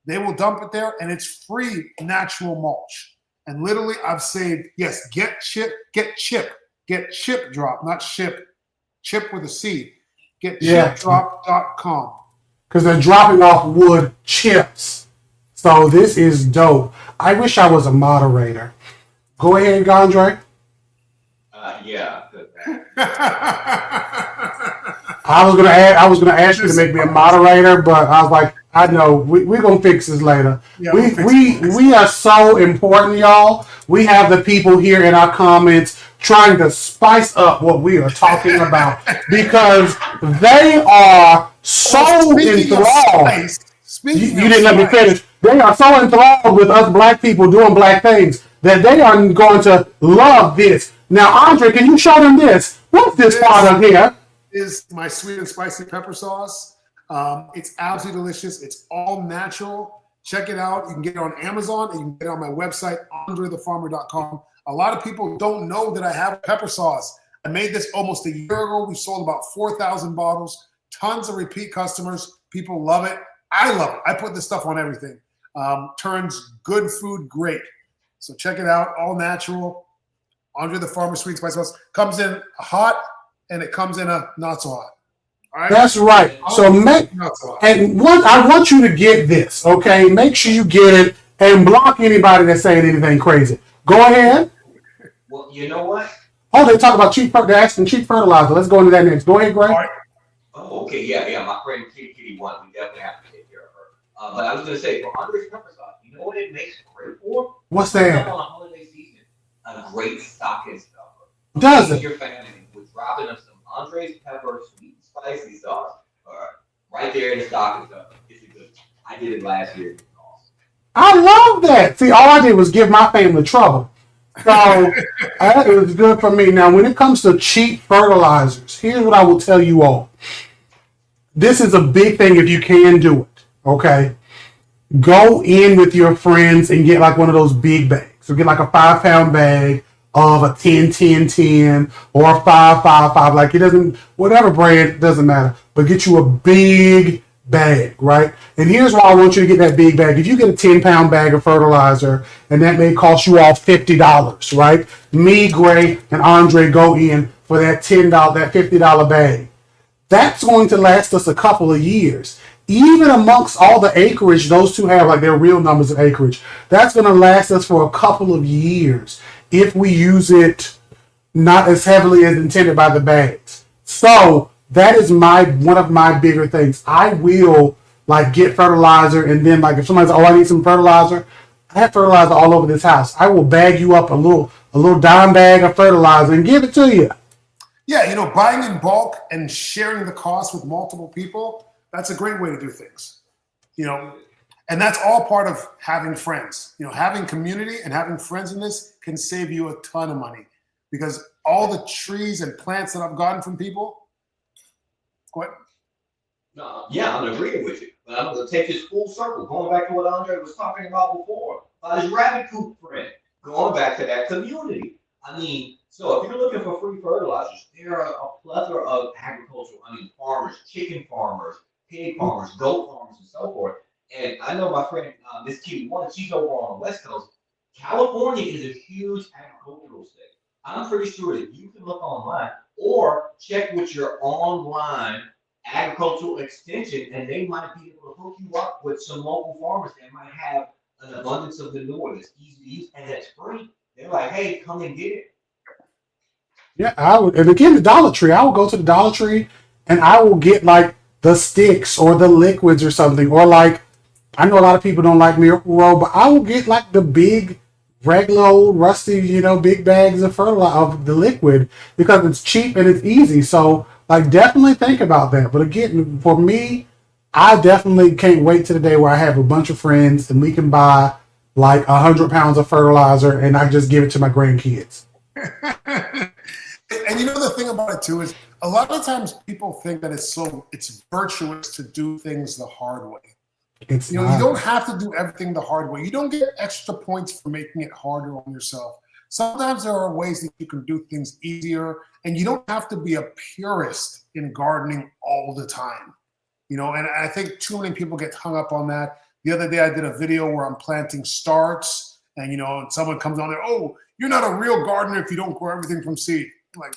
they will dump it there, and it's free natural mulch. And literally, I've saved, yes, get chip drop, not ship, chip with a C. Get chipdrop.com. Because they're dropping off wood chips. So this is dope. I wish I was a moderator. Go ahead, Andre. Yeah. I was gonna ask you to make me a moderator, but I was like, I know we're gonna fix this later. Yeah, we are so important, y'all. We have the people here in our comments trying to spice up what we are talking about because they are so enthralled. You didn't let me finish. They are so enthralled with us black people doing black things that they are going to love this. Now, Andre, can you show them this? What's this product here? Is my sweet and spicy pepper sauce. It's absolutely delicious. It's all natural. Check it out. You can get it on Amazon and you can get it on my website, andrethefarmer.com. A lot of people don't know that I have pepper sauce. I made this almost a year ago. We sold about 4,000 bottles, tons of repeat customers. People love it. I love it. I put this stuff on everything. Turns good food great. So check it out. All natural. Andre the Farmer sweet spice sauce comes in hot and it comes in a not so hot. All right? That's right. So I want you to get this, okay? Make sure you get it and block anybody that's saying anything crazy. Go ahead. Well, you know what? Oh, they talk about they're asking cheap fertilizer. Let's go into that next. Go ahead, Greg. All right. Oh, okay, yeah. My friend Kitty won. We definitely have to take care of her. But I was gonna say, for Andre's pepper sauce, you know what it makes great for? What's that? On a holiday season, a great stocking stuffer. Does it? Your family with dropping of some Andre's pepper sweet and spicy sauce, right there in the stocking stuffer. It's a good. I did it last year. I love that. See, all I did was give my family trouble. So it was good for me. Now, when it comes to cheap fertilizers, here's what I will tell you all. This is a big thing if you can do it, okay? Go in with your friends and get like one of those big bags. So get like a 5-pound bag of a 10-10-10 or a 5-5-5. Like it doesn't, whatever brand, doesn't matter. But get you a big bag, right? And here's why I want you to get that big bag. If you get a 10-pound bag of fertilizer, and that may cost you all $50, right? Me, Gray, and Andre go in for that $50 bag. That's going to last us a couple of years. Even amongst all the acreage, those two have like their real numbers of acreage. That's going to last us for a couple of years if we use it not as heavily as intended by the bags. So that is one of my bigger things. I will like get fertilizer, and then like if somebody's I need some fertilizer, I have fertilizer all over this house. I will bag you up a little dime bag of fertilizer and give it to you. Yeah, buying in bulk and sharing the cost with multiple people, that's a great way to do things. And that's all part of having friends. Having community and having friends in this can save you a ton of money because all the trees and plants that I've gotten from people. Go ahead. No, yeah, I'm agreeing with you. But I'm going to take this full circle, going back to what Andre was talking about before. His rabbit coop friend, going back to that community. So if you're looking for free fertilizers, there are a plethora of farmers, chicken farmers, pig farmers, goat farmers, and so forth. And I know my friend, Miss Kitty, she's over on the West Coast. California is a huge agricultural state. I'm pretty sure that you can look online. or check with your online agricultural extension, and they might be able to hook you up with some local farmers that might have an abundance of manure that's easy to use and that's free. They're like, hey, come and get it. Yeah, I would, and again, the Dollar Tree. I will go to the Dollar Tree, and I will get like the sticks or the liquids or something, or like I know a lot of people don't like Miracle Grow, but I will get like the big, regular old rusty, big bags of fertilizer of the liquid because it's cheap and it's easy. So like, definitely think about that. But again, for me, I definitely can't wait to the day where I have a bunch of friends and we can buy like 100 pounds of fertilizer and I just give it to my grandkids. And the thing about it too is a lot of times people think that it's virtuous to do things the hard way. It's You not. don't have to do everything the hard way. You don't get extra points for making it harder on yourself. Sometimes there are ways that you can do things easier, and you don't have to be a purist in gardening all the time. And I think too many people get hung up on that. The other day I did a video where I'm planting starts, and and someone comes on there, oh, you're not a real gardener if you don't grow everything from seed. I'm like,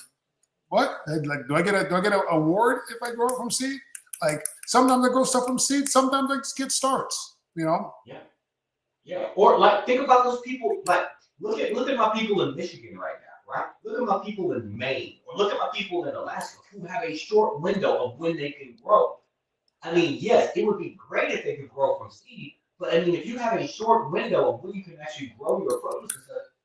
what? Like, do I get an award if I grow it from seed? Like, sometimes I grow stuff from seed, sometimes I just get starts. Yeah. Or like, think about those people. Like, look at my people in Michigan right now, right? Look at my people in Maine, or look at my people in Alaska who have a short window of when they can grow. I mean, yes, it would be great if they could grow from seed, but I mean, if you have a short window of when you can actually grow your produce,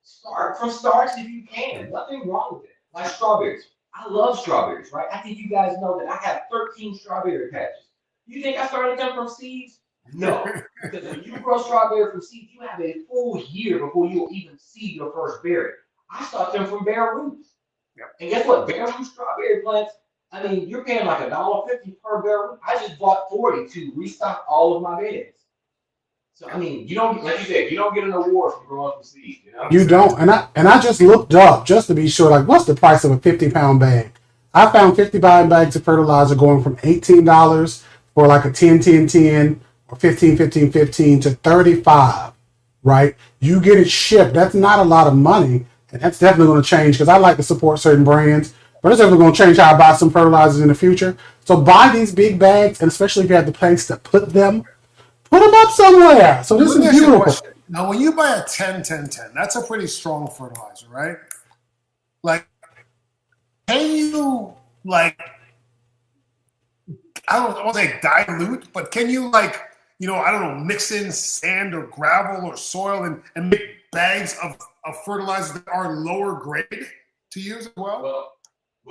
start from starts if you can. Nothing wrong with it. Like strawberries. I love strawberries, right? I think you guys know that I have 13 strawberry patches. You think I started them from seeds? No. Because when you grow strawberry from seeds, you have a full year before you'll even see your first berry. I start them from bare roots. Yep. And guess what? Bare root strawberry plants, I mean, you're paying like $1.50 per bare root. I just bought 40 to restock all of my beds. So I mean, you don't, like you said, you don't get an award for growing from seeds. You don't, and I just looked up just to be sure, like, what's the price of a 50-pound bag? I found 50-pound bags of fertilizer going from $18 for like a 10-10-10 or 15-15-15 to $35, right? You get it shipped. That's not a lot of money, and that's definitely going to change because I like to support certain brands, but it's definitely going to change how I buy some fertilizers in the future. So buy these big bags, and especially if you have the place to put them up somewhere. So this Let me is ask you a beautiful. question. Now, when you buy a 10-10-10, that's a pretty strong fertilizer, right? Like, can you, like, I don't want to say dilute, but can you, like, I don't know, mix in sand or gravel or soil and make bags of fertilizer that are lower grade to use as well? Well,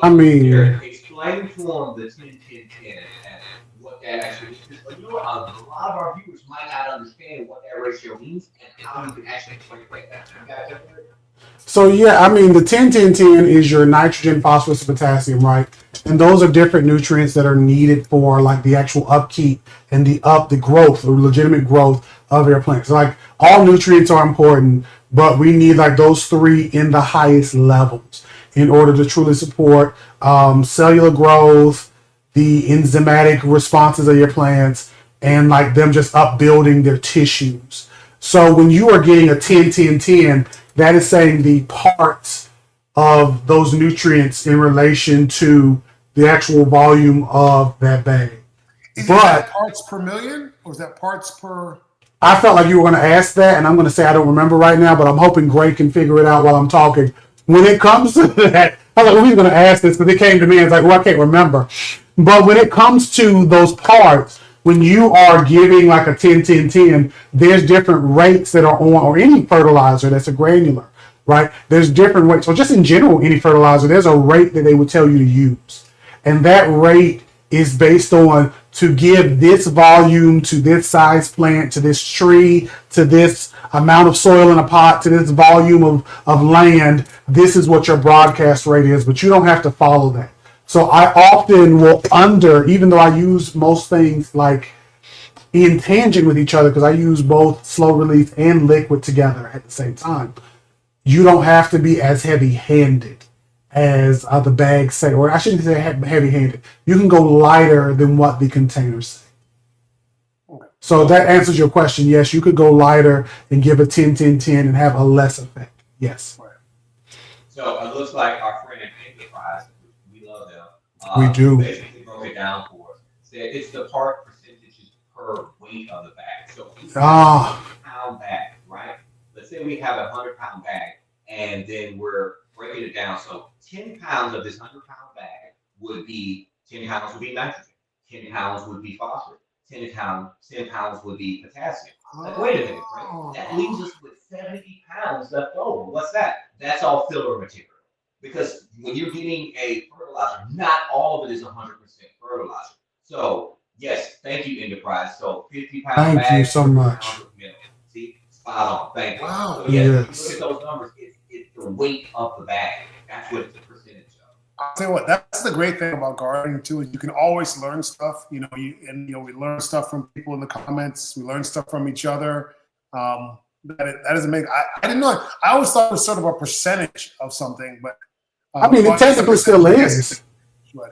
I mean- Eric, explain to them the 10-10-10 and what that actually is. Because a lot of our viewers might not understand what that ratio means and how you can actually break that. You got it, Eric? So yeah, I mean the 10-10-10 is your nitrogen, phosphorus, and potassium, right? And those are different nutrients that are needed for like the actual upkeep and the growth or legitimate growth of your plants. Like all nutrients are important, but we need like those three in the highest levels in order to truly support cellular growth, the enzymatic responses of your plants, and like them just upbuilding their tissues. So when you are getting a 10-10-10, that is saying the parts of those nutrients in relation to the actual volume of that bag. Is But that parts per million or is that parts per? I felt like you were going to ask that, and I'm going to say I don't remember right now, but I'm hoping Gray can figure it out while I'm talking. When it comes to that, I was like, well, he's going to ask this, but it came to me and it's like, well, I can't remember. But when it comes to those parts, when you are giving like a 10-10-10, there's different rates that are on, or any fertilizer that's a granular, right? There's different rates. So just in general, any fertilizer, there's a rate that they would tell you to use. And that rate is based on to give this volume to this size plant, to this tree, to this amount of soil in a pot, to this volume of land. This is what your broadcast rate is, but you don't have to follow that. So I often will even though I use most things like in tangent with each other, because I use both slow release and liquid together at the same time. You don't have to be as heavy-handed as the bags say, or I shouldn't say heavy-handed. You can go lighter than what the containers say. Okay. So that answers your question. Yes, you could go lighter and give a 10-10-10 and have a less effect. Yes. So it looks like our friend Enterprise, we We do. Basically broke it down for us. Said it's the part percentages per weight of the bag. So if we have a Ah, 100-pound bag, right? Let's say we have a 100-pound bag, and then we're breaking it down. So 10 pounds of this 100-pound bag would be 10 pounds would be nitrogen, 10 pounds would be phosphorus, 10 pounds would be potassium. Like, wait a minute, right? That leaves us with 70 pounds left over. What's that? That's all filler material. Because when you're getting a fertilizer, not all of it is 100% fertilizer. So, yes, thank you, Enterprise. So, 50-pound thank bag, you so 50 much. pounds of milk. See, spot on. Thank you. Wow. So, yes, Yes. if you look at those numbers, it's the weight of the bag. That's what it's a percentage of. I'll tell you what, that's the great thing about gardening too, is you can always learn stuff, we learn stuff from people in the comments, we learn stuff from each other. That doesn't make, I didn't know, I always thought it was sort of a percentage of something, but. I mean, it technically still is. But,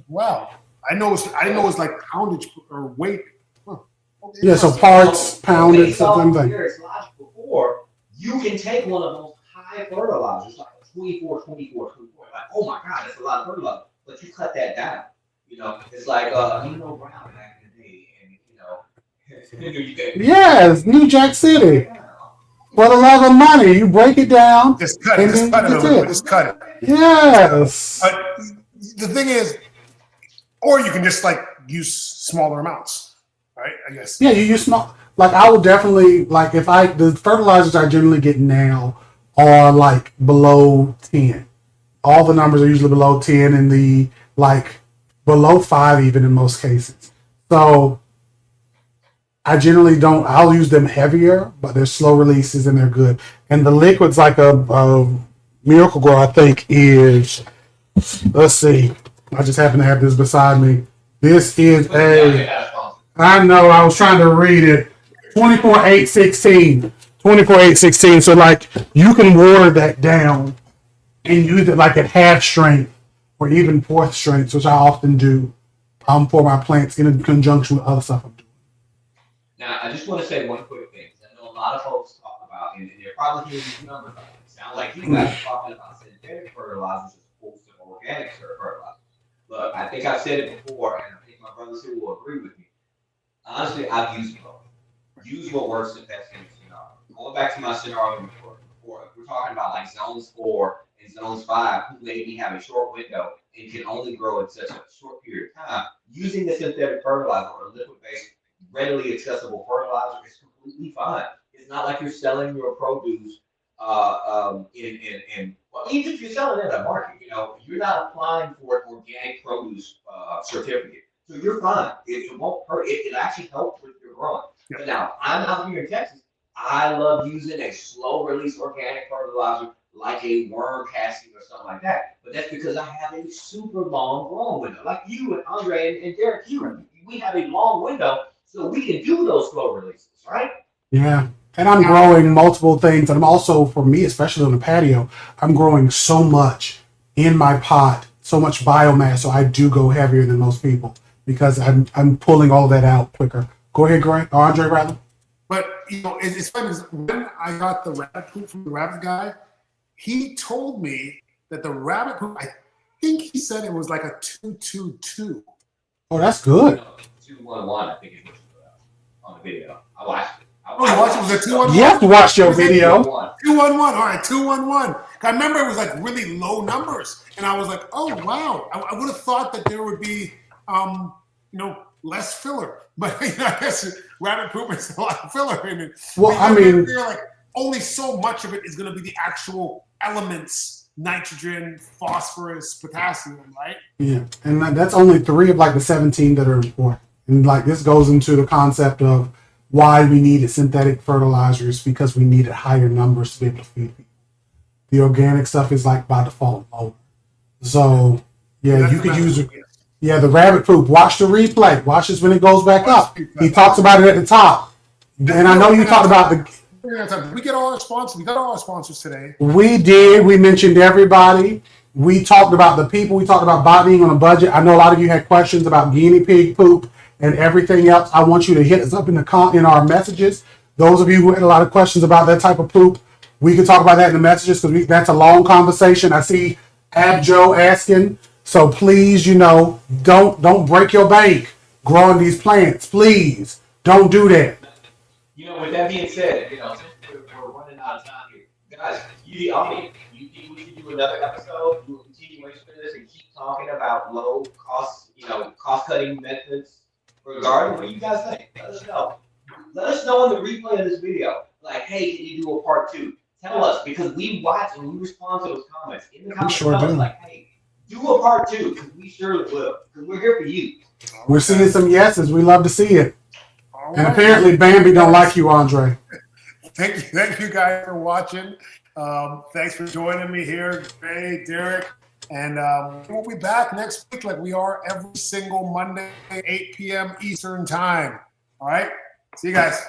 wow, I didn't know it was like poundage or weight. Huh. Okay. Yeah, so parts, pounded, Based off something. Eric's logic before, you can take one of those high fertilizers, like a 24, like, oh my God, that's a lot of fertilizer, but you cut that down. It's like, Brown back in the day, and, you can. Yes, New Jack City. For the love of money, you break it down. Just cut it, just cut it a little bit, just cut it. Yes. But the thing is, or you can just like use smaller amounts, right? I guess. Yeah, you use small. Like I would definitely like the fertilizers I generally get now are like below 10. All the numbers are usually below 10 and the like below 5 even in most cases. So I generally don't. I'll use them heavier, but they're slow releases and they're good. And the liquids like a Miracle Grow, I think is. Let's see. I just happen to have this beside me. This is a. I know. I was trying to read it. 24-8-16. 24-8-16. So like you can water that down and use it like at half strength or even fourth strength, which I often do for my plants in conjunction with other stuff I'm doing. Now, I just want to say one quick thing, because I know a lot of folks talk about, and they're probably hearing these numbers. It sounds like you guys are talking about synthetic fertilizers as opposed to organic fertilizers. But I think I've said it before, and I think my brothers here will agree with me. Honestly, I've used both. Use what works in that scenario. Going back to my scenario before, we're talking about like zones 4 and zones 5, who maybe have a short window and can only grow in such a short period of time. Using the synthetic fertilizer or liquid-based readily accessible fertilizer is completely fine. It's not like you're selling your produce well, even if you're selling it at a market, you're not applying for an organic produce certificate. So you're fine. It won't hurt. It actually helps with your growing. Yeah. But now, I'm out here in Texas. I love using a slow release organic fertilizer like a worm casting or something like that. But that's because I have a super long growing window. Like you and Andre and Derek, we have a long window. So we can do those slow releases, right? Yeah. And I'm growing multiple things. And I'm also, for me, especially on the patio, I'm growing so much in my pot, so much biomass. So I do go heavier than most people because I'm pulling all that out quicker. Go ahead, Grant, or Andre, rather. But it's funny because when I got the rabbit poop from the rabbit guy, he told me that the rabbit poop, I think he said it was like a 2-2-2. Oh, that's good. 2-1-1, I think is what you put out on the video. I watched it. Oh, you watched it? Was it 2-1-1? You have to watch your video. 2-1-1. All right, 2-1-1. I remember it was like really low numbers, and I was like, "Oh wow!" I would have thought that there would be, less filler, but I guess rabbit poop is a lot of filler in it. Well, I mean, like only so much of it is going to be the actual elements: nitrogen, phosphorus, potassium, right? Yeah, and that's only 3 of like the 17 that are important. And like this goes into the concept of why we needed synthetic fertilizers because we needed higher numbers to be able to feed people. The organic stuff is like by default lower. So yeah, you could use it. Yeah, the rabbit poop. Watch the replay. Watch this when it goes back up. He talks about it at the top. And I know you talked about Did we get all our sponsors? We got all our sponsors today. We did. We mentioned everybody. We talked about the people. We talked about being on a budget. I know a lot of you had questions about guinea pig poop and everything else. I want you to hit us up in our messages. Those of you who had a lot of questions about that type of poop, we can talk about that in the messages because that's a long conversation. I see Abjo asking So please, don't break your bank growing these plants. Please don't do that. With that being said, since we're running out of time here, guys, you think we should do another episode, do a continuation of this, and keep talking about low cost, cost cutting methods for garden? What do you guys think? Let us know. Let us know in the replay of this video. Like, hey, can you do a part 2? Tell us, because we watch and we respond to those comments in the comments. sure Tell us, do. like, hey, do a part 2, because we surely will, because we're here for you. We're seeing some yeses. We love to see it. All And right. apparently Bambi don't like you, Andre. Thank you guys for watching. Thanks for joining me here, Jay, Derek, and we'll be back next week like we are every single Monday, 8 p.m. Eastern time. All right, see you guys.